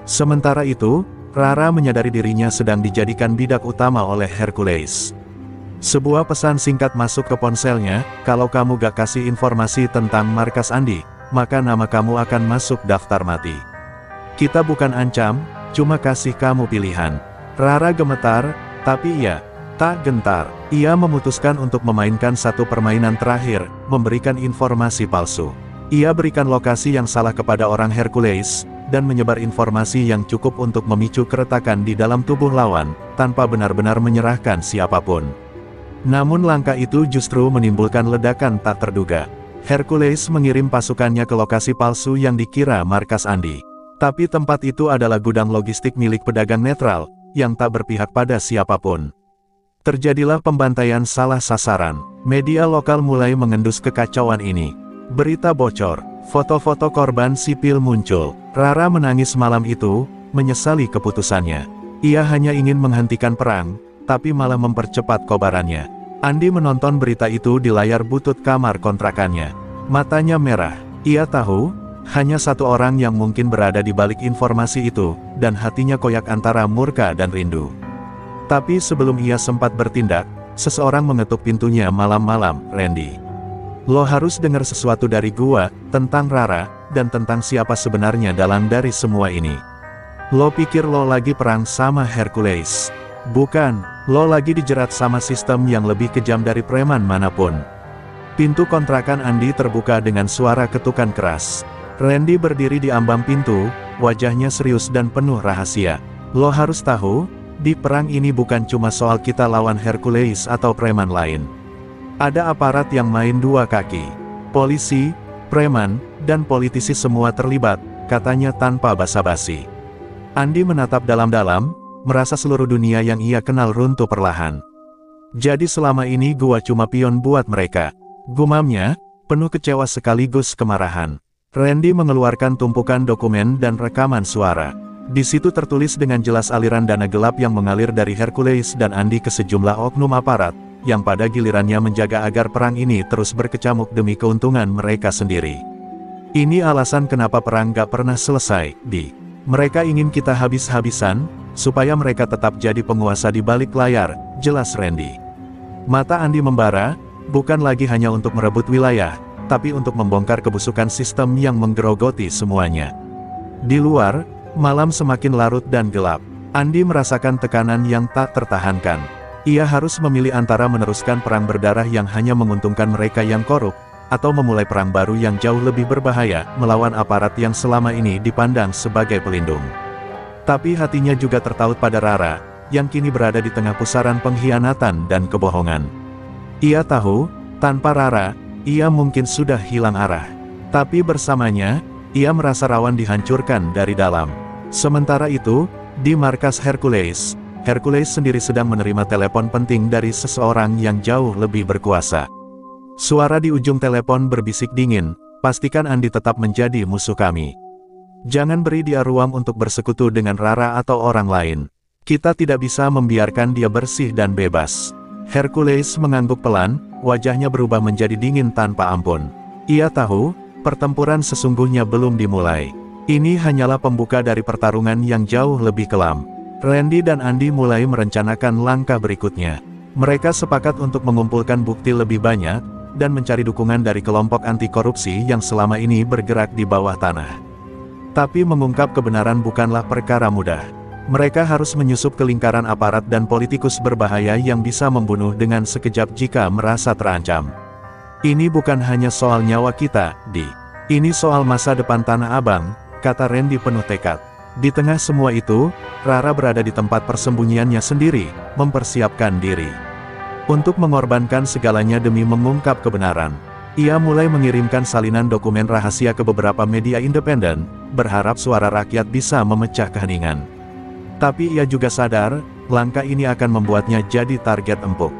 Sementara itu, Rara menyadari dirinya sedang dijadikan bidak utama oleh Hercules. Sebuah pesan singkat masuk ke ponselnya, "Kalau kamu gak kasih informasi tentang markas Andi, maka nama kamu akan masuk daftar mati. Kita bukan ancam, cuma kasih kamu pilihan." Rara gemetar, tapi ia tak gentar. Ia memutuskan untuk memainkan satu permainan terakhir, memberikan informasi palsu. Ia berikan lokasi yang salah kepada orang Hercules, dan menyebar informasi yang cukup untuk memicu keretakan di dalam tubuh lawan, tanpa benar-benar menyerahkan siapapun. Namun langkah itu justru menimbulkan ledakan tak terduga. Hercules mengirim pasukannya ke lokasi palsu yang dikira markas Andi. Tapi tempat itu adalah gudang logistik milik pedagang netral, yang tak berpihak pada siapapun. Terjadilah pembantaian salah sasaran. Media lokal mulai mengendus kekacauan ini. Berita bocor, foto-foto korban sipil muncul. Rara menangis malam itu, menyesali keputusannya. Ia hanya ingin menghentikan perang, tapi malah mempercepat kobarannya. Andi menonton berita itu di layar butut kamar kontrakannya. Matanya merah. Ia tahu, Hanya satu orang yang mungkin berada di balik informasi itu, dan hatinya koyak antara murka dan rindu. Tapi sebelum ia sempat bertindak, seseorang mengetuk pintunya malam-malam. "Randy, lo harus dengar sesuatu dari gua, tentang Rara, dan tentang siapa sebenarnya dalang dari semua ini. Lo pikir lo lagi perang sama Hercules? Bukan, lo lagi dijerat sama sistem yang lebih kejam dari preman manapun." Pintu kontrakan Andi terbuka dengan suara ketukan keras. Randy berdiri di ambang pintu, wajahnya serius dan penuh rahasia. "Lo harus tahu, di perang ini bukan cuma soal kita lawan Hercules atau preman lain. Ada aparat yang main dua kaki. Polisi, preman, dan politisi semua terlibat," katanya tanpa basa-basi. Andi menatap dalam-dalam, merasa seluruh dunia yang ia kenal runtuh perlahan. "Jadi selama ini gua cuma pion buat mereka," gumamnya, penuh kecewa sekaligus kemarahan. Randy mengeluarkan tumpukan dokumen dan rekaman suara. Di situ tertulis dengan jelas aliran dana gelap yang mengalir dari Hercules dan Andi ke sejumlah oknum aparat, yang pada gilirannya menjaga agar perang ini terus berkecamuk demi keuntungan mereka sendiri. "Ini alasan kenapa perang gak pernah selesai, Di. Mereka ingin kita habis-habisan, supaya mereka tetap jadi penguasa di balik layar," jelas Randy. Mata Andi membara, bukan lagi hanya untuk merebut wilayah, tapi untuk membongkar kebusukan sistem yang menggerogoti semuanya. Di luar, malam semakin larut dan gelap. Andi merasakan tekanan yang tak tertahankan. Ia harus memilih antara meneruskan perang berdarah yang hanya menguntungkan mereka yang korup, atau memulai perang baru yang jauh lebih berbahaya, melawan aparat yang selama ini dipandang sebagai pelindung. Tapi hatinya juga tertaut pada Rara, yang kini berada di tengah pusaran pengkhianatan dan kebohongan. Ia tahu, tanpa Rara, ia mungkin sudah hilang arah. Tapi bersamanya, ia merasa rawan dihancurkan dari dalam. Sementara itu, di markas Hercules, Hercules sendiri sedang menerima telepon penting dari seseorang yang jauh lebih berkuasa. Suara di ujung telepon berbisik dingin, "Pastikan Andi tetap menjadi musuh kami. Jangan beri dia ruang untuk bersekutu dengan Rara atau orang lain. Kita tidak bisa membiarkan dia bersih dan bebas." Hercules mengangguk pelan, wajahnya berubah menjadi dingin tanpa ampun. Ia tahu, pertempuran sesungguhnya belum dimulai. Ini hanyalah pembuka dari pertarungan yang jauh lebih kelam. Randy dan Andi mulai merencanakan langkah berikutnya. Mereka sepakat untuk mengumpulkan bukti lebih banyak, dan mencari dukungan dari kelompok anti korupsi yang selama ini bergerak di bawah tanah. Tapi mengungkap kebenaran bukanlah perkara mudah. Mereka harus menyusup ke lingkaran aparat dan politikus berbahaya yang bisa membunuh dengan sekejap jika merasa terancam. "Ini bukan hanya soal nyawa kita, Di. Ini soal masa depan Tanah Abang," kata Randy penuh tekad. Di tengah semua itu, Rara berada di tempat persembunyiannya sendiri, mempersiapkan diri untuk mengorbankan segalanya demi mengungkap kebenaran. Ia mulai mengirimkan salinan dokumen rahasia ke beberapa media independen, berharap suara rakyat bisa memecah keheningan. Tapi ia juga sadar, langkah ini akan membuatnya jadi target empuk.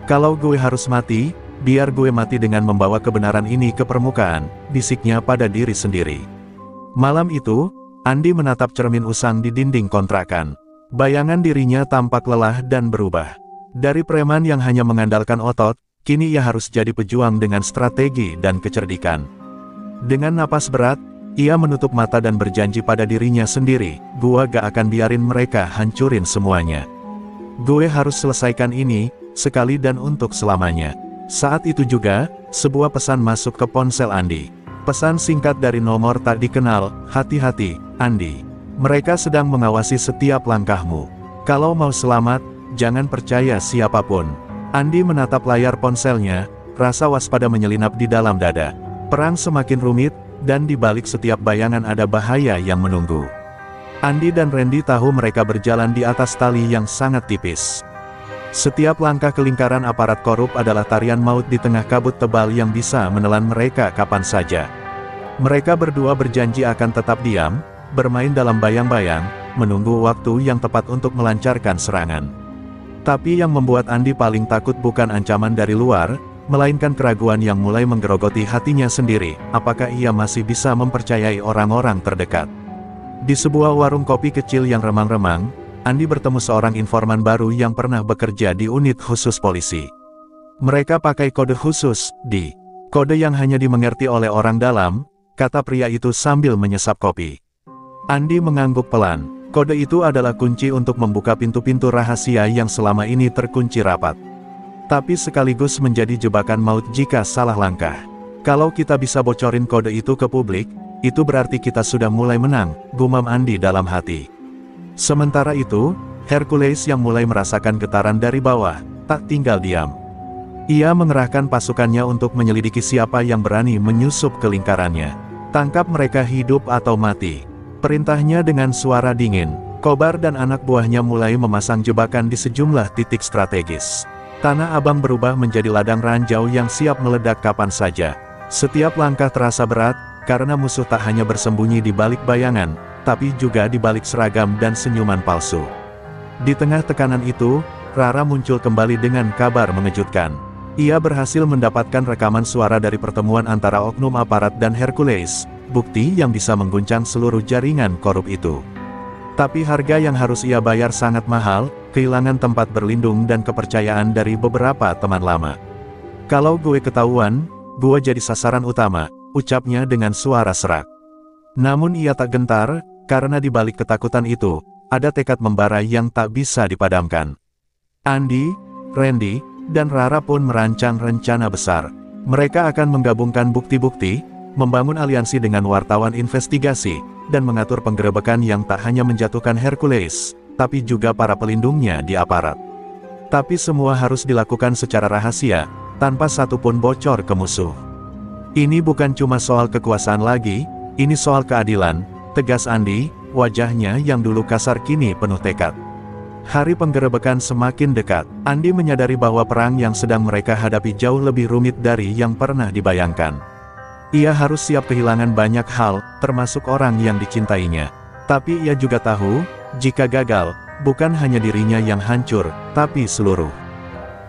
"Kalau gue harus mati, biar gue mati dengan membawa kebenaran ini ke permukaan," bisiknya pada diri sendiri. Malam itu, Andi menatap cermin usang di dinding kontrakan. Bayangan dirinya tampak lelah dan berubah. Dari preman yang hanya mengandalkan otot, kini ia harus jadi pejuang dengan strategi dan kecerdikan. Dengan napas berat, ia menutup mata dan berjanji pada dirinya sendiri, "Gua gak akan biarin mereka hancurin semuanya. Gue harus selesaikan ini, sekali dan untuk selamanya." Saat itu juga, sebuah pesan masuk ke ponsel Andi. Pesan singkat dari nomor tak dikenal, "Hati-hati, Andi. Mereka sedang mengawasi setiap langkahmu. Kalau mau selamat, jangan percaya siapapun." Andi menatap layar ponselnya, rasa waspada menyelinap di dalam dada. Perang semakin rumit, dan di balik setiap bayangan ada bahaya yang menunggu. Andi dan Randy tahu mereka berjalan di atas tali yang sangat tipis. Setiap langkah ke lingkaran aparat korup adalah tarian maut di tengah kabut tebal yang bisa menelan mereka kapan saja. Mereka berdua berjanji akan tetap diam, bermain dalam bayang-bayang, menunggu waktu yang tepat untuk melancarkan serangan. Tapi yang membuat Andi paling takut bukan ancaman dari luar, melainkan keraguan yang mulai menggerogoti hatinya sendiri, apakah ia masih bisa mempercayai orang-orang terdekat. Di sebuah warung kopi kecil yang remang-remang, Andi bertemu seorang informan baru yang pernah bekerja di unit khusus polisi. Mereka pakai kode khusus, kode yang hanya dimengerti oleh orang dalam, kata pria itu sambil menyesap kopi. Andi mengangguk pelan. Kode itu adalah kunci untuk membuka pintu-pintu rahasia yang selama ini terkunci rapat. Tapi sekaligus menjadi jebakan maut jika salah langkah. Kalau kita bisa bocorin kode itu ke publik, itu berarti kita sudah mulai menang, gumam Andi dalam hati. Sementara itu, Hercules yang mulai merasakan getaran dari bawah, tak tinggal diam. Ia mengerahkan pasukannya untuk menyelidiki siapa yang berani menyusup ke lingkarannya. Tangkap mereka hidup atau mati. Perintahnya dengan suara dingin. Kobar dan anak buahnya mulai memasang jebakan di sejumlah titik strategis. Tanah Abang berubah menjadi ladang ranjau yang siap meledak kapan saja. Setiap langkah terasa berat, karena musuh tak hanya bersembunyi di balik bayangan, tapi juga di balik seragam dan senyuman palsu. Di tengah tekanan itu, Rara muncul kembali dengan kabar mengejutkan. Ia berhasil mendapatkan rekaman suara dari pertemuan antara oknum aparat dan Hercules, bukti yang bisa mengguncang seluruh jaringan korup itu. Tapi harga yang harus ia bayar sangat mahal, kehilangan tempat berlindung dan kepercayaan dari beberapa teman lama. Kalau gue ketahuan, gue jadi sasaran utama, ucapnya dengan suara serak. Namun ia tak gentar, karena di balik ketakutan itu, ada tekad membara yang tak bisa dipadamkan. Andi, Randy, dan Rara pun merancang rencana besar. Mereka akan menggabungkan bukti-bukti, membangun aliansi dengan wartawan investigasi, dan mengatur penggerebekan yang tak hanya menjatuhkan Hercules, tapi juga para pelindungnya di aparat. Tapi semua harus dilakukan secara rahasia, tanpa satupun bocor ke musuh. Ini bukan cuma soal kekuasaan lagi, ini soal keadilan, tegas Andi, wajahnya yang dulu kasar kini penuh tekad. Hari penggerebekan semakin dekat. Andi menyadari bahwa perang yang sedang mereka hadapi jauh lebih rumit dari yang pernah dibayangkan. Ia harus siap kehilangan banyak hal, termasuk orang yang dicintainya. Tapi ia juga tahu, jika gagal, bukan hanya dirinya yang hancur, tapi seluruh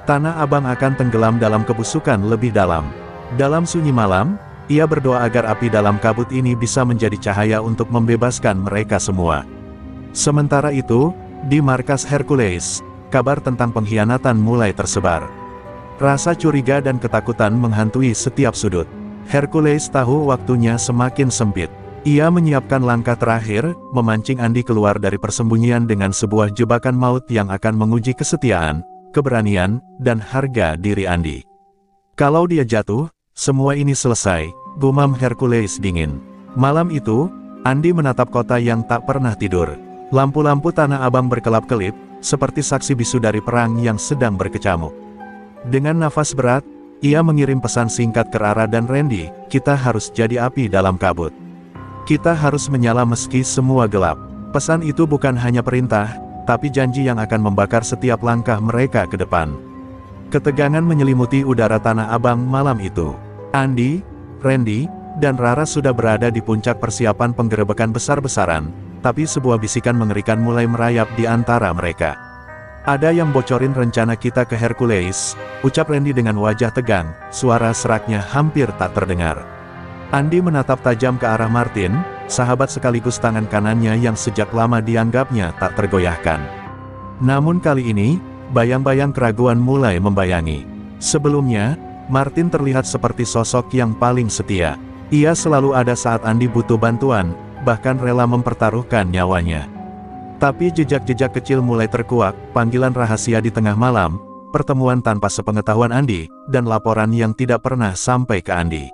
Tanah Abang akan tenggelam dalam kebusukan lebih dalam. Dalam sunyi malam, ia berdoa agar api dalam kabut ini bisa menjadi cahaya untuk membebaskan mereka semua. Sementara itu, di markas Hercules, kabar tentang pengkhianatan mulai tersebar. Rasa curiga dan ketakutan menghantui setiap sudut. Hercules tahu waktunya semakin sempit. Ia menyiapkan langkah terakhir, memancing Andi keluar dari persembunyian dengan sebuah jebakan maut yang akan menguji kesetiaan, keberanian, dan harga diri Andi. Kalau dia jatuh, semua ini selesai, gumam Hercules dingin. Malam itu, Andi menatap kota yang tak pernah tidur. Lampu-lampu Tanah Abang berkelap-kelip, seperti saksi bisu dari perang yang sedang berkecamuk. Dengan nafas berat, ia mengirim pesan singkat ke Rara dan Randy, kita harus jadi api dalam kabut. Kita harus menyala meski semua gelap. Pesan itu bukan hanya perintah, tapi janji yang akan membakar setiap langkah mereka ke depan. Ketegangan menyelimuti udara Tanah Abang malam itu. Andi, Randy, dan Rara sudah berada di puncak persiapan penggerebekan besar-besaran. Tapi sebuah bisikan mengerikan mulai merayap di antara mereka. Ada yang bocorin rencana kita ke Hercules, ucap Randy dengan wajah tegang, suara seraknya hampir tak terdengar. Andi menatap tajam ke arah Martin, sahabat sekaligus tangan kanannya yang sejak lama dianggapnya tak tergoyahkan. Namun kali ini, bayang-bayang keraguan mulai membayangi. Sebelumnya, Martin terlihat seperti sosok yang paling setia. Ia selalu ada saat Andi butuh bantuan, bahkan rela mempertaruhkan nyawanya. Tapi jejak-jejak kecil mulai terkuak, panggilan rahasia di tengah malam, pertemuan tanpa sepengetahuan Andi, dan laporan yang tidak pernah sampai ke Andi.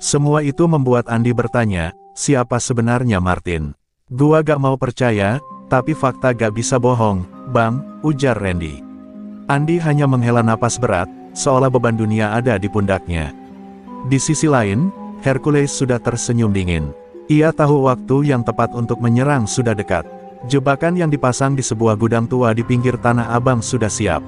Semua itu membuat Andi bertanya, siapa sebenarnya Martin? Gua gak mau percaya, tapi fakta gak bisa bohong, Bang, ujar Randy. Andi hanya menghela napas berat, seolah beban dunia ada di pundaknya. Di sisi lain, Hercules sudah tersenyum dingin. Ia tahu waktu yang tepat untuk menyerang sudah dekat. Jebakan yang dipasang di sebuah gudang tua di pinggir Tanah Abang sudah siap.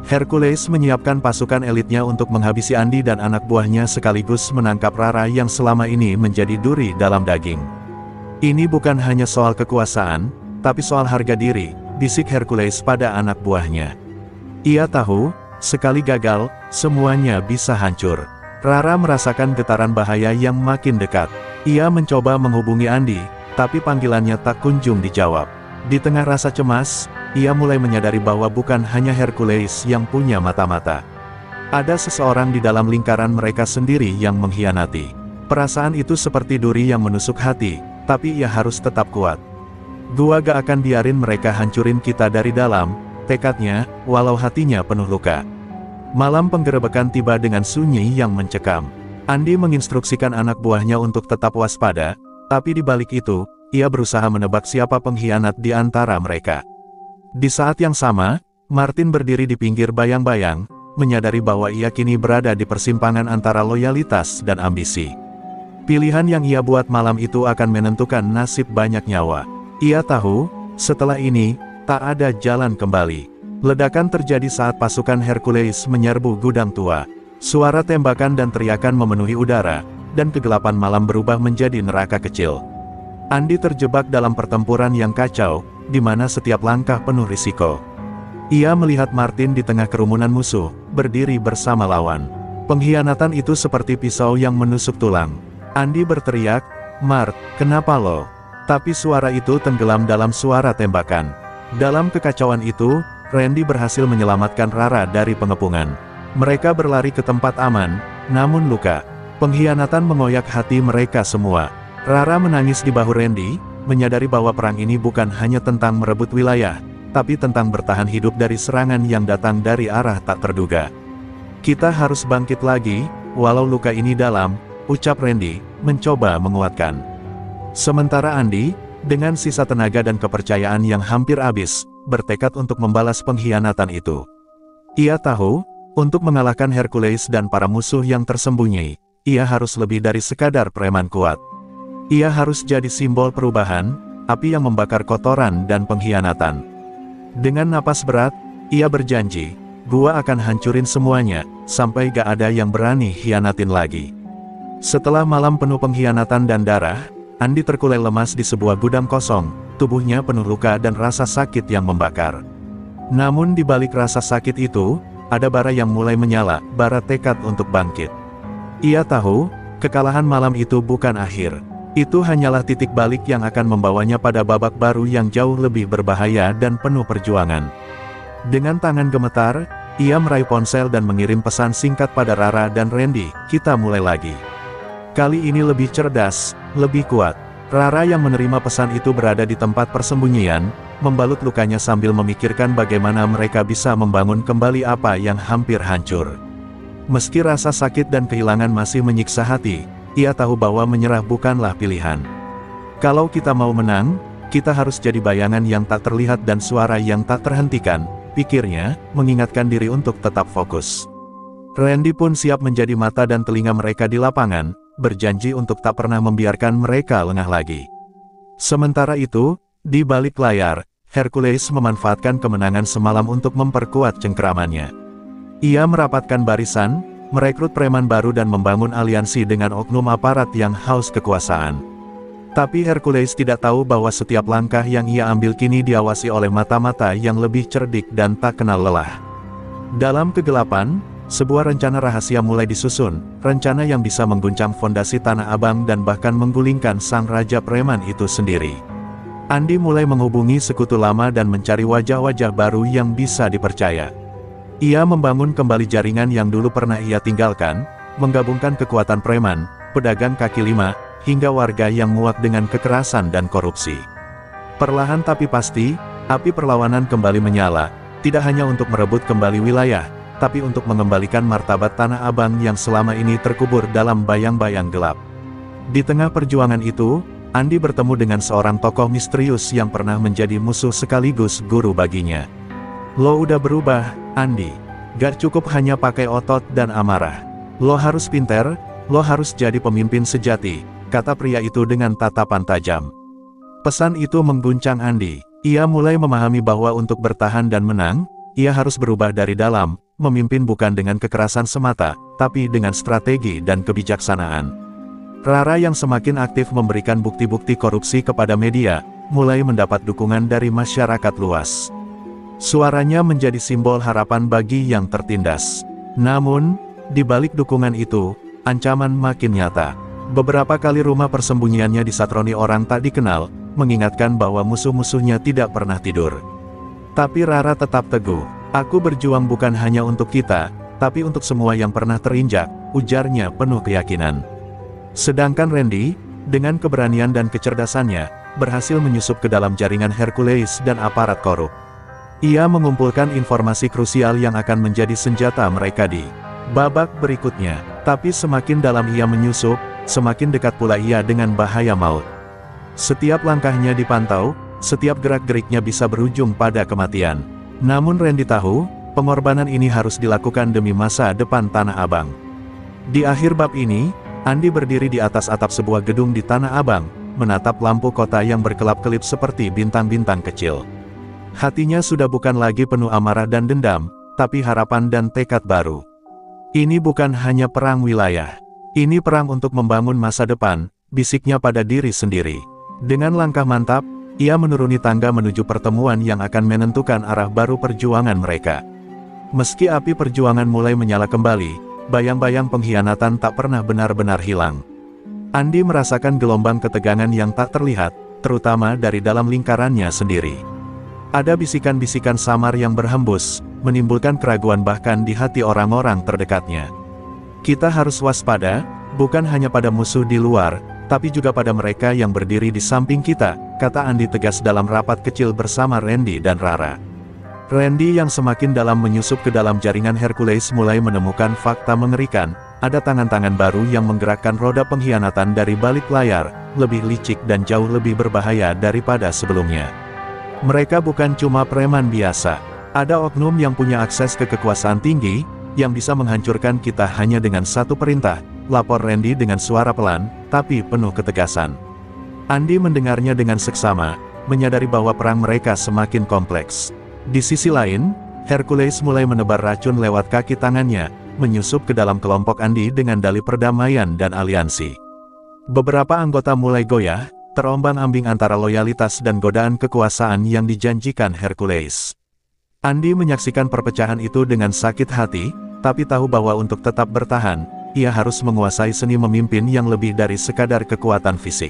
Hercules menyiapkan pasukan elitnya untuk menghabisi Andi dan anak buahnya sekaligus menangkap Rara yang selama ini menjadi duri dalam daging. Ini bukan hanya soal kekuasaan, tapi soal harga diri, bisik Hercules pada anak buahnya. Ia tahu, sekali gagal, semuanya bisa hancur. Rara merasakan getaran bahaya yang makin dekat. Ia mencoba menghubungi Andi, tapi panggilannya tak kunjung dijawab. Di tengah rasa cemas, ia mulai menyadari bahwa bukan hanya Hercules yang punya mata-mata. Ada seseorang di dalam lingkaran mereka sendiri yang mengkhianati. Perasaan itu seperti duri yang menusuk hati, tapi ia harus tetap kuat. Gua gak akan biarin mereka hancurin kita dari dalam, tekadnya, walau hatinya penuh luka. Malam penggerebekan tiba dengan sunyi yang mencekam. Andi menginstruksikan anak buahnya untuk tetap waspada, tapi di balik itu, ia berusaha menebak siapa pengkhianat di antara mereka. Di saat yang sama, Martin berdiri di pinggir bayang-bayang, menyadari bahwa ia kini berada di persimpangan antara loyalitas dan ambisi. Pilihan yang ia buat malam itu akan menentukan nasib banyak nyawa. Ia tahu, setelah ini, tak ada jalan kembali. Ledakan terjadi saat pasukan Hercules menyerbu gudang tua. Suara tembakan dan teriakan memenuhi udara, dan kegelapan malam berubah menjadi neraka kecil. Andi terjebak dalam pertempuran yang kacau, di mana setiap langkah penuh risiko. Ia melihat Martin di tengah kerumunan musuh, berdiri bersama lawan. Pengkhianatan itu seperti pisau yang menusuk tulang. Andi berteriak, "Mart, kenapa lo?" Tapi suara itu tenggelam dalam suara tembakan. Dalam kekacauan itu, Randy berhasil menyelamatkan Rara dari pengepungan. Mereka berlari ke tempat aman, namun luka. Pengkhianatan mengoyak hati mereka semua. Rara menangis di bahu Randy, menyadari bahwa perang ini bukan hanya tentang merebut wilayah, tapi tentang bertahan hidup dari serangan yang datang dari arah tak terduga. "Kita harus bangkit lagi, walau luka ini dalam," ucap Randy, mencoba menguatkan. Sementara Andi, dengan sisa tenaga dan kepercayaan yang hampir habis, bertekad untuk membalas pengkhianatan itu. Ia tahu, untuk mengalahkan Hercules dan para musuh yang tersembunyi, ia harus lebih dari sekadar preman kuat. Ia harus jadi simbol perubahan, api yang membakar kotoran dan pengkhianatan. Dengan napas berat, ia berjanji, "Gua akan hancurin semuanya, sampai gak ada yang berani hianatin lagi." Setelah malam penuh pengkhianatan dan darah, Andi terkulai lemas di sebuah gudang kosong, tubuhnya penuh luka dan rasa sakit yang membakar. Namun di balik rasa sakit itu, ada bara yang mulai menyala, bara tekad untuk bangkit. Ia tahu, kekalahan malam itu bukan akhir. Itu hanyalah titik balik yang akan membawanya pada babak baru yang jauh lebih berbahaya dan penuh perjuangan. Dengan tangan gemetar, ia meraih ponsel dan mengirim pesan singkat pada Rara dan Randy, "Kita mulai lagi. Kali ini lebih cerdas, lebih kuat." Rara yang menerima pesan itu berada di tempat persembunyian, membalut lukanya sambil memikirkan bagaimana mereka bisa membangun kembali apa yang hampir hancur. Meski rasa sakit dan kehilangan masih menyiksa hati, ia tahu bahwa menyerah bukanlah pilihan. "Kalau kita mau menang, kita harus jadi bayangan yang tak terlihat dan suara yang tak terhentikan," pikirnya, mengingatkan diri untuk tetap fokus. Randy pun siap menjadi mata dan telinga mereka di lapangan, berjanji untuk tak pernah membiarkan mereka lengah lagi. Sementara itu, di balik layar, Hercules memanfaatkan kemenangan semalam untuk memperkuat cengkeramannya. Ia merapatkan barisan, merekrut preman baru dan membangun aliansi dengan oknum aparat yang haus kekuasaan. Tapi Hercules tidak tahu bahwa setiap langkah yang ia ambil kini diawasi oleh mata-mata yang lebih cerdik dan tak kenal lelah. Dalam kegelapan, sebuah rencana rahasia mulai disusun, rencana yang bisa mengguncang fondasi Tanah Abang dan bahkan menggulingkan sang raja preman itu sendiri. Andi mulai menghubungi sekutu lama dan mencari wajah-wajah baru yang bisa dipercaya. Ia membangun kembali jaringan yang dulu pernah ia tinggalkan, menggabungkan kekuatan preman, pedagang kaki lima, hingga warga yang muak dengan kekerasan dan korupsi. Perlahan tapi pasti, api perlawanan kembali menyala, tidak hanya untuk merebut kembali wilayah, tapi untuk mengembalikan martabat Tanah Abang yang selama ini terkubur dalam bayang-bayang gelap. Di tengah perjuangan itu, Andi bertemu dengan seorang tokoh misterius yang pernah menjadi musuh sekaligus guru baginya. "Lo udah berubah, Andi. Gak cukup hanya pakai otot dan amarah. Lo harus pinter, lo harus jadi pemimpin sejati," kata pria itu dengan tatapan tajam. Pesan itu mengguncang Andi. Ia mulai memahami bahwa untuk bertahan dan menang, ia harus berubah dari dalam, memimpin bukan dengan kekerasan semata, tapi dengan strategi dan kebijaksanaan. Rara yang semakin aktif memberikan bukti-bukti korupsi kepada media, mulai mendapat dukungan dari masyarakat luas. Suaranya menjadi simbol harapan bagi yang tertindas. Namun, di balik dukungan itu, ancaman makin nyata. Beberapa kali rumah persembunyiannya disatroni orang tak dikenal, mengingatkan bahwa musuh-musuhnya tidak pernah tidur. Tapi Rara tetap teguh. "Aku berjuang bukan hanya untuk kita, tapi untuk semua yang pernah terinjak," ujarnya penuh keyakinan. Sedangkan Randy, dengan keberanian dan kecerdasannya, berhasil menyusup ke dalam jaringan Hercules dan aparat korup. Ia mengumpulkan informasi krusial yang akan menjadi senjata mereka di babak berikutnya. Tapi semakin dalam ia menyusup, semakin dekat pula ia dengan bahaya maut. Setiap langkahnya dipantau, setiap gerak-geriknya bisa berujung pada kematian. Namun Randy tahu, pengorbanan ini harus dilakukan demi masa depan Tanah Abang. Di akhir bab ini, Andi berdiri di atas atap sebuah gedung di Tanah Abang, menatap lampu kota yang berkelap-kelip seperti bintang-bintang kecil. Hatinya sudah bukan lagi penuh amarah dan dendam, tapi harapan dan tekad baru. Ini bukan hanya perang wilayah. Ini perang untuk membangun masa depan, bisiknya pada diri sendiri. Dengan langkah mantap, ia menuruni tangga menuju pertemuan yang akan menentukan arah baru perjuangan mereka. Meski api perjuangan mulai menyala kembali, bayang-bayang pengkhianatan tak pernah benar-benar hilang. Andi merasakan gelombang ketegangan yang tak terlihat, terutama dari dalam lingkarannya sendiri. Ada bisikan-bisikan samar yang berhembus, menimbulkan keraguan bahkan di hati orang-orang terdekatnya. Kita harus waspada, bukan hanya pada musuh di luar, tapi juga pada mereka yang berdiri di samping kita, kata Andi tegas dalam rapat kecil bersama Randy dan Rara. Randy yang semakin dalam menyusup ke dalam jaringan Hercules mulai menemukan fakta mengerikan, ada tangan-tangan baru yang menggerakkan roda pengkhianatan dari balik layar, lebih licik dan jauh lebih berbahaya daripada sebelumnya. Mereka bukan cuma preman biasa, ada oknum yang punya akses ke kekuasaan tinggi, yang bisa menghancurkan kita hanya dengan satu perintah, lapor Randy dengan suara pelan, tapi penuh ketegasan. Andi mendengarnya dengan seksama, menyadari bahwa perang mereka semakin kompleks. Di sisi lain, Hercules mulai menebar racun lewat kaki tangannya, menyusup ke dalam kelompok Andi dengan dalih perdamaian dan aliansi. Beberapa anggota mulai goyah, terombang-ambing antara loyalitas dan godaan kekuasaan yang dijanjikan Hercules. Andi menyaksikan perpecahan itu dengan sakit hati, tapi tahu bahwa untuk tetap bertahan, ia harus menguasai seni memimpin yang lebih dari sekadar kekuatan fisik.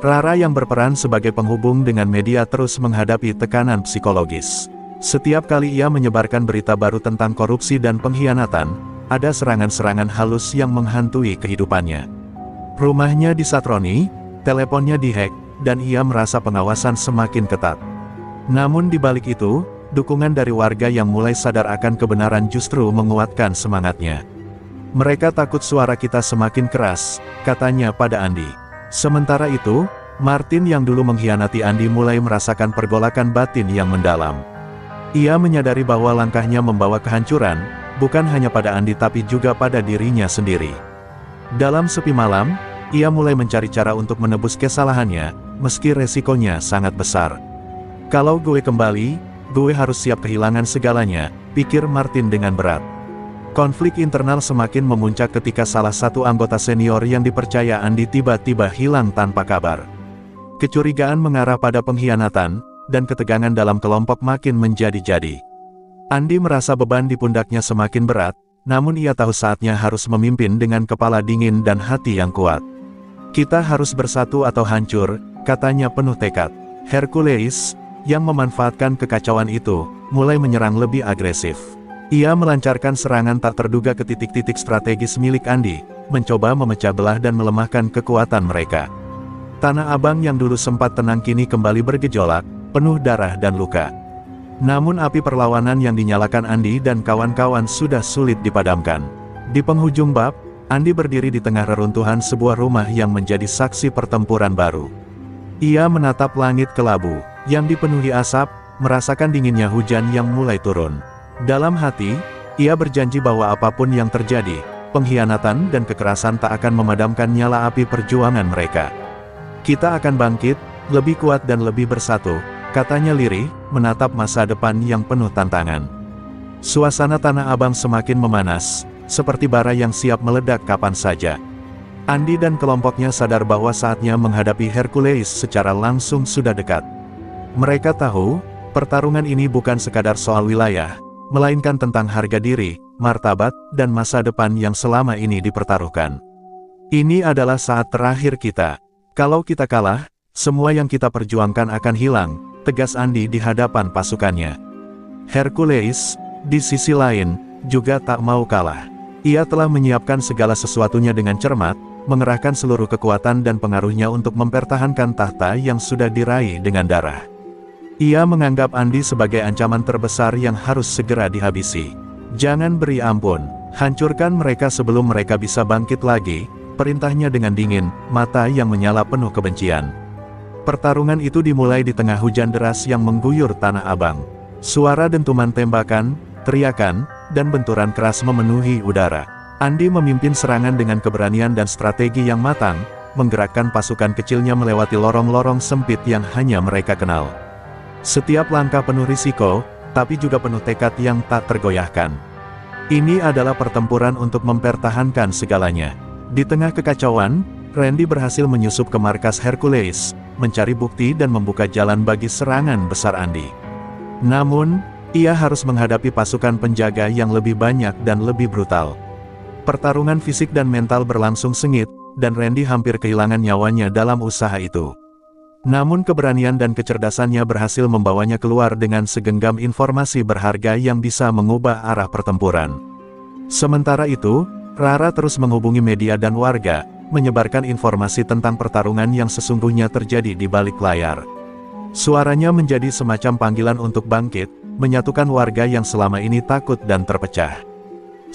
Rara yang berperan sebagai penghubung dengan media terus menghadapi tekanan psikologis. Setiap kali ia menyebarkan berita baru tentang korupsi dan pengkhianatan, ada serangan-serangan halus yang menghantui kehidupannya. Rumahnya disatroni, teleponnya dihack, dan ia merasa pengawasan semakin ketat. Namun di balik itu, dukungan dari warga yang mulai sadar akan kebenaran justru menguatkan semangatnya. Mereka takut suara kita semakin keras, katanya pada Andi. Sementara itu, Martin yang dulu mengkhianati Andi mulai merasakan pergolakan batin yang mendalam. Ia menyadari bahwa langkahnya membawa kehancuran, bukan hanya pada Andi tapi juga pada dirinya sendiri. Dalam sepi malam, ia mulai mencari cara untuk menebus kesalahannya, meski resikonya sangat besar. Kalau gue kembali, gue harus siap kehilangan segalanya, pikir Martin dengan berat. Konflik internal semakin memuncak ketika salah satu anggota senior yang dipercaya Andi tiba-tiba hilang tanpa kabar. Kecurigaan mengarah pada pengkhianatan, dan ketegangan dalam kelompok makin menjadi-jadi. Andi merasa beban di pundaknya semakin berat, namun ia tahu saatnya harus memimpin dengan kepala dingin dan hati yang kuat. Kita harus bersatu atau hancur, katanya penuh tekad. Hercules, yang memanfaatkan kekacauan itu, mulai menyerang lebih agresif. Ia melancarkan serangan tak terduga ke titik-titik strategis milik Andi, mencoba memecah belah dan melemahkan kekuatan mereka. Tanah Abang yang dulu sempat tenang kini kembali bergejolak, penuh darah dan luka. Namun api perlawanan yang dinyalakan Andi dan kawan-kawan sudah sulit dipadamkan. Di penghujung bab, Andi berdiri di tengah reruntuhan sebuah rumah yang menjadi saksi pertempuran baru. Ia menatap langit kelabu, yang dipenuhi asap, merasakan dinginnya hujan yang mulai turun. Dalam hati, ia berjanji bahwa apapun yang terjadi, pengkhianatan dan kekerasan tak akan memadamkan nyala api perjuangan mereka. Kita akan bangkit, lebih kuat dan lebih bersatu, katanya lirih, menatap masa depan yang penuh tantangan. Suasana Tanah Abang semakin memanas, seperti bara yang siap meledak kapan saja. Andi dan kelompoknya sadar bahwa saatnya menghadapi Hercules secara langsung sudah dekat. Mereka tahu, pertarungan ini bukan sekadar soal wilayah, melainkan tentang harga diri, martabat, dan masa depan yang selama ini dipertaruhkan. Ini adalah saat terakhir kita. Kalau kita kalah, semua yang kita perjuangkan akan hilang, tegas Andi di hadapan pasukannya. Hercules, di sisi lain, juga tak mau kalah. Ia telah menyiapkan segala sesuatunya dengan cermat, mengerahkan seluruh kekuatan dan pengaruhnya untuk mempertahankan tahta yang sudah diraih dengan darah. Ia menganggap Andi sebagai ancaman terbesar yang harus segera dihabisi. Jangan beri ampun, hancurkan mereka sebelum mereka bisa bangkit lagi, perintahnya dengan dingin, mata yang menyala penuh kebencian. Pertarungan itu dimulai di tengah hujan deras yang mengguyur Tanah Abang. Suara dentuman tembakan, teriakan, dan benturan keras memenuhi udara. Andi memimpin serangan dengan keberanian dan strategi yang matang, menggerakkan pasukan kecilnya melewati lorong-lorong sempit yang hanya mereka kenal. Setiap langkah penuh risiko, tapi juga penuh tekad yang tak tergoyahkan. Ini adalah pertempuran untuk mempertahankan segalanya. Di tengah kekacauan, Randy berhasil menyusup ke markas Hercules, mencari bukti dan membuka jalan bagi serangan besar Andi. Namun, ia harus menghadapi pasukan penjaga yang lebih banyak dan lebih brutal. Pertarungan fisik dan mental berlangsung sengit, dan Randy hampir kehilangan nyawanya dalam usaha itu. Namun keberanian dan kecerdasannya berhasil membawanya keluar dengan segenggam informasi berharga yang bisa mengubah arah pertempuran. Sementara itu, Rara terus menghubungi media dan warga, menyebarkan informasi tentang pertarungan yang sesungguhnya terjadi di balik layar. Suaranya menjadi semacam panggilan untuk bangkit, menyatukan warga yang selama ini takut dan terpecah.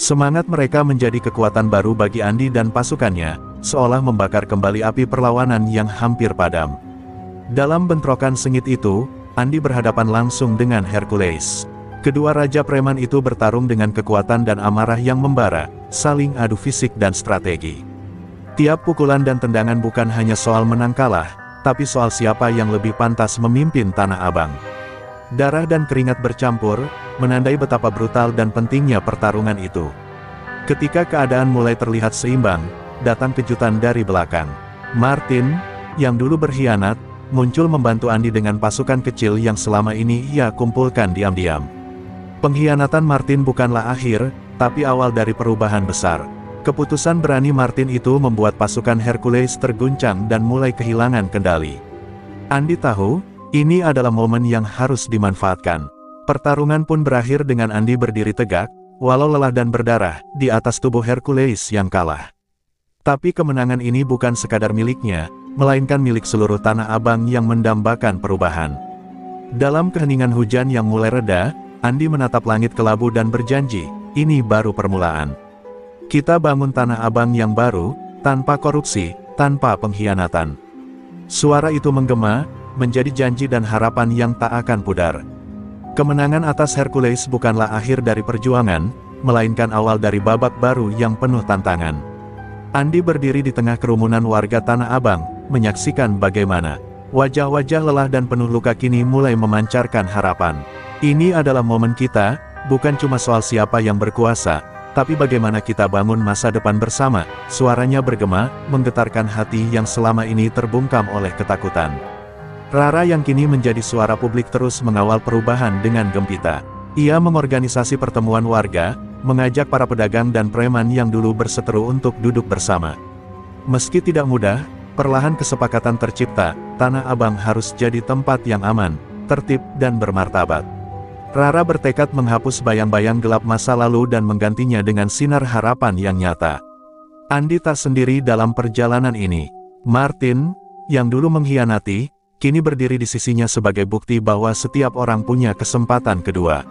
Semangat mereka menjadi kekuatan baru bagi Andi dan pasukannya, seolah membakar kembali api perlawanan yang hampir padam. Dalam bentrokan sengit itu, Andi berhadapan langsung dengan Hercules. Kedua raja preman itu bertarung dengan kekuatan dan amarah yang membara, saling adu fisik dan strategi. Tiap pukulan dan tendangan bukan hanya soal menang kalah, tapi soal siapa yang lebih pantas memimpin Tanah Abang. Darah dan keringat bercampur, menandai betapa brutal dan pentingnya pertarungan itu. Ketika keadaan mulai terlihat seimbang, datang kejutan dari belakang. Martin, yang dulu berkhianat, muncul membantu Andi dengan pasukan kecil yang selama ini ia kumpulkan diam-diam. Pengkhianatan Martin bukanlah akhir, tapi awal dari perubahan besar. Keputusan berani Martin itu membuat pasukan Hercules terguncang dan mulai kehilangan kendali. Andi tahu, ini adalah momen yang harus dimanfaatkan. Pertarungan pun berakhir dengan Andi berdiri tegak, walau lelah dan berdarah, di atas tubuh Hercules yang kalah. Tapi kemenangan ini bukan sekadar miliknya, melainkan milik seluruh Tanah Abang yang mendambakan perubahan. Dalam keheningan hujan yang mulai reda, Andi menatap langit kelabu dan berjanji, ini baru permulaan. Kita bangun Tanah Abang yang baru, tanpa korupsi, tanpa pengkhianatan. Suara itu menggema, menjadi janji dan harapan yang tak akan pudar. Kemenangan atas Hercules bukanlah akhir dari perjuangan, melainkan awal dari babak baru yang penuh tantangan. Andi berdiri di tengah kerumunan warga Tanah Abang, menyaksikan bagaimana wajah-wajah lelah dan penuh luka kini mulai memancarkan harapan. Ini adalah momen kita, bukan cuma soal siapa yang berkuasa, tapi bagaimana kita bangun masa depan bersama. Suaranya bergema, menggetarkan hati yang selama ini terbungkam oleh ketakutan. Rara yang kini menjadi suara publik terus mengawal perubahan dengan gempita. Ia mengorganisasi pertemuan warga, mengajak para pedagang dan preman yang dulu berseteru untuk duduk bersama. Meski tidak mudah, perlahan kesepakatan tercipta, Tanah Abang harus jadi tempat yang aman, tertib, dan bermartabat. Rara bertekad menghapus bayang-bayang gelap masa lalu dan menggantinya dengan sinar harapan yang nyata. Andi tak sendiri dalam perjalanan ini. Martin, yang dulu mengkhianati, kini berdiri di sisinya sebagai bukti bahwa setiap orang punya kesempatan kedua.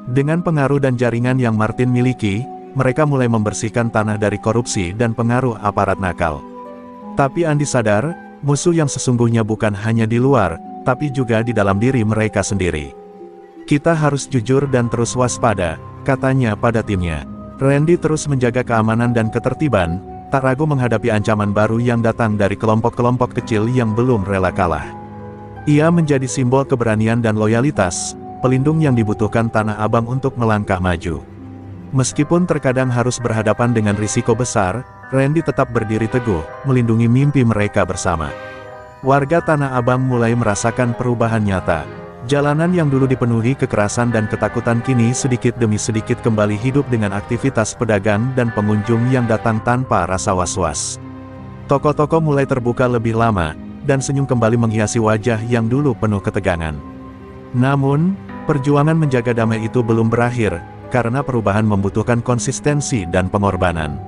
Dengan pengaruh dan jaringan yang Martin miliki, mereka mulai membersihkan tanah dari korupsi dan pengaruh aparat nakal. Tapi Andi sadar, musuh yang sesungguhnya bukan hanya di luar, tapi juga di dalam diri mereka sendiri. Kita harus jujur dan terus waspada, katanya pada timnya. Randy terus menjaga keamanan dan ketertiban, tak ragu menghadapi ancaman baru yang datang dari kelompok-kelompok kecil yang belum rela kalah. Ia menjadi simbol keberanian dan loyalitas, pelindung yang dibutuhkan Tanah Abang untuk melangkah maju. Meskipun terkadang harus berhadapan dengan risiko besar, Randy tetap berdiri teguh, melindungi mimpi mereka bersama. Warga Tanah Abang mulai merasakan perubahan nyata. Jalanan yang dulu dipenuhi kekerasan dan ketakutan kini sedikit demi sedikit kembali hidup dengan aktivitas pedagang dan pengunjung yang datang tanpa rasa was-was. Toko-toko mulai terbuka lebih lama, dan senyum kembali menghiasi wajah yang dulu penuh ketegangan. Namun, perjuangan menjaga damai itu belum berakhir, karena perubahan membutuhkan konsistensi dan pengorbanan.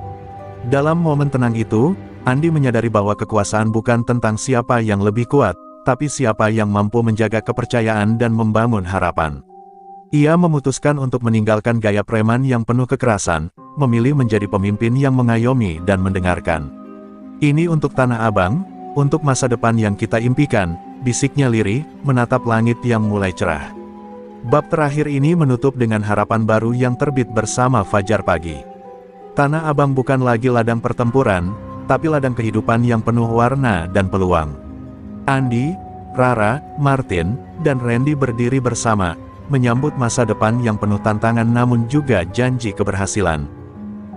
Dalam momen tenang itu, Andi menyadari bahwa kekuasaan bukan tentang siapa yang lebih kuat, tapi siapa yang mampu menjaga kepercayaan dan membangun harapan. Ia memutuskan untuk meninggalkan gaya preman yang penuh kekerasan, memilih menjadi pemimpin yang mengayomi dan mendengarkan. "Ini untuk Tanah Abang, untuk masa depan yang kita impikan," bisiknya lirih, menatap langit yang mulai cerah. Bab terakhir ini menutup dengan harapan baru yang terbit bersama fajar pagi. Tanah Abang bukan lagi ladang pertempuran, tapi ladang kehidupan yang penuh warna dan peluang. Andi, Rara, Martin, dan Randy berdiri bersama, menyambut masa depan yang penuh tantangan namun juga janji keberhasilan.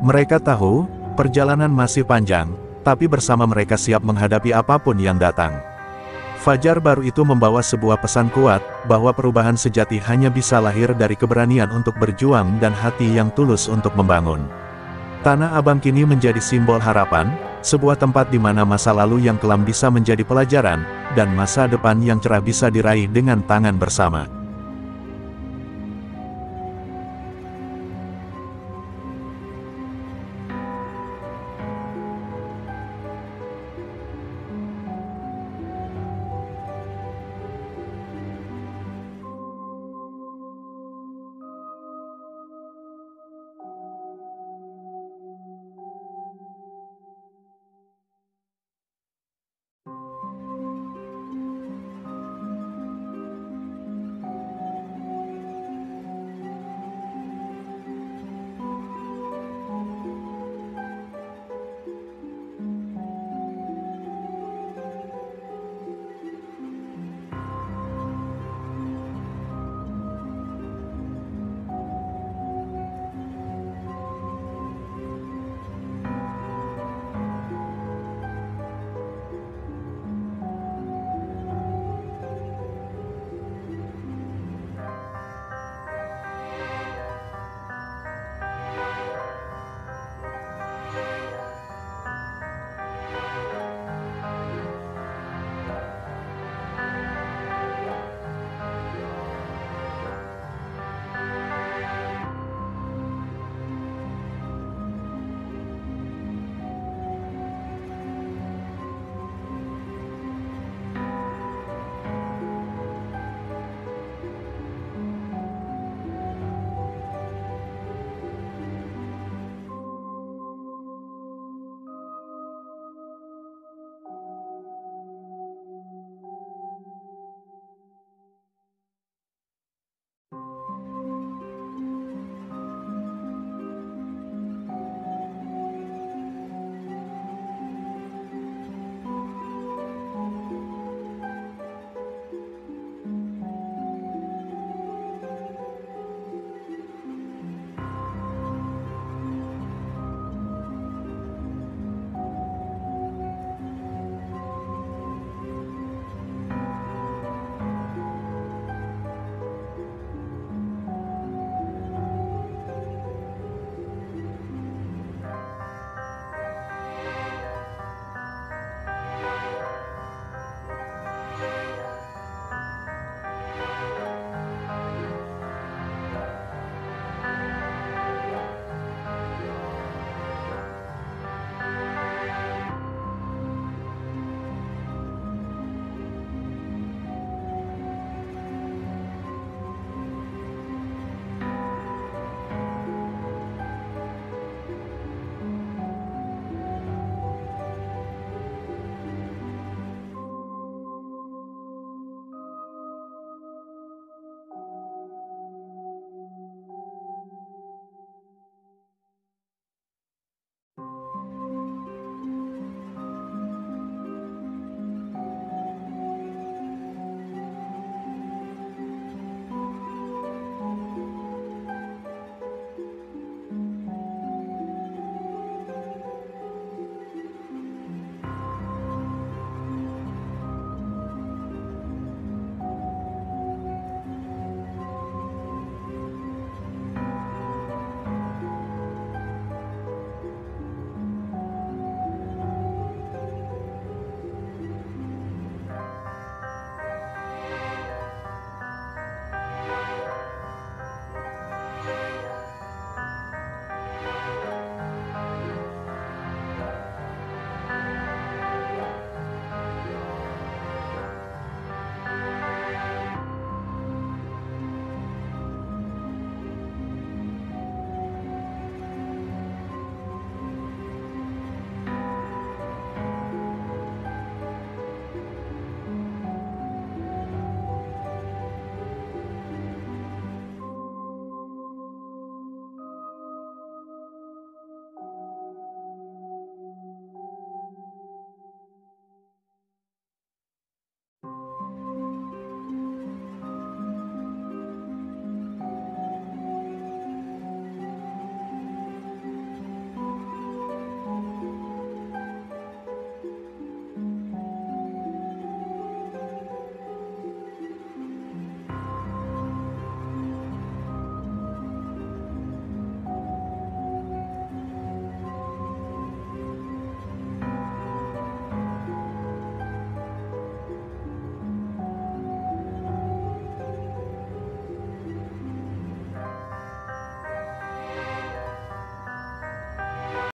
Mereka tahu, perjalanan masih panjang, tapi bersama mereka siap menghadapi apapun yang datang. Fajar baru itu membawa sebuah pesan kuat, bahwa perubahan sejati hanya bisa lahir dari keberanian untuk berjuang dan hati yang tulus untuk membangun. Tanah Abang kini menjadi simbol harapan, sebuah tempat di mana masa lalu yang kelam bisa menjadi pelajaran, dan masa depan yang cerah bisa diraih dengan tangan bersama.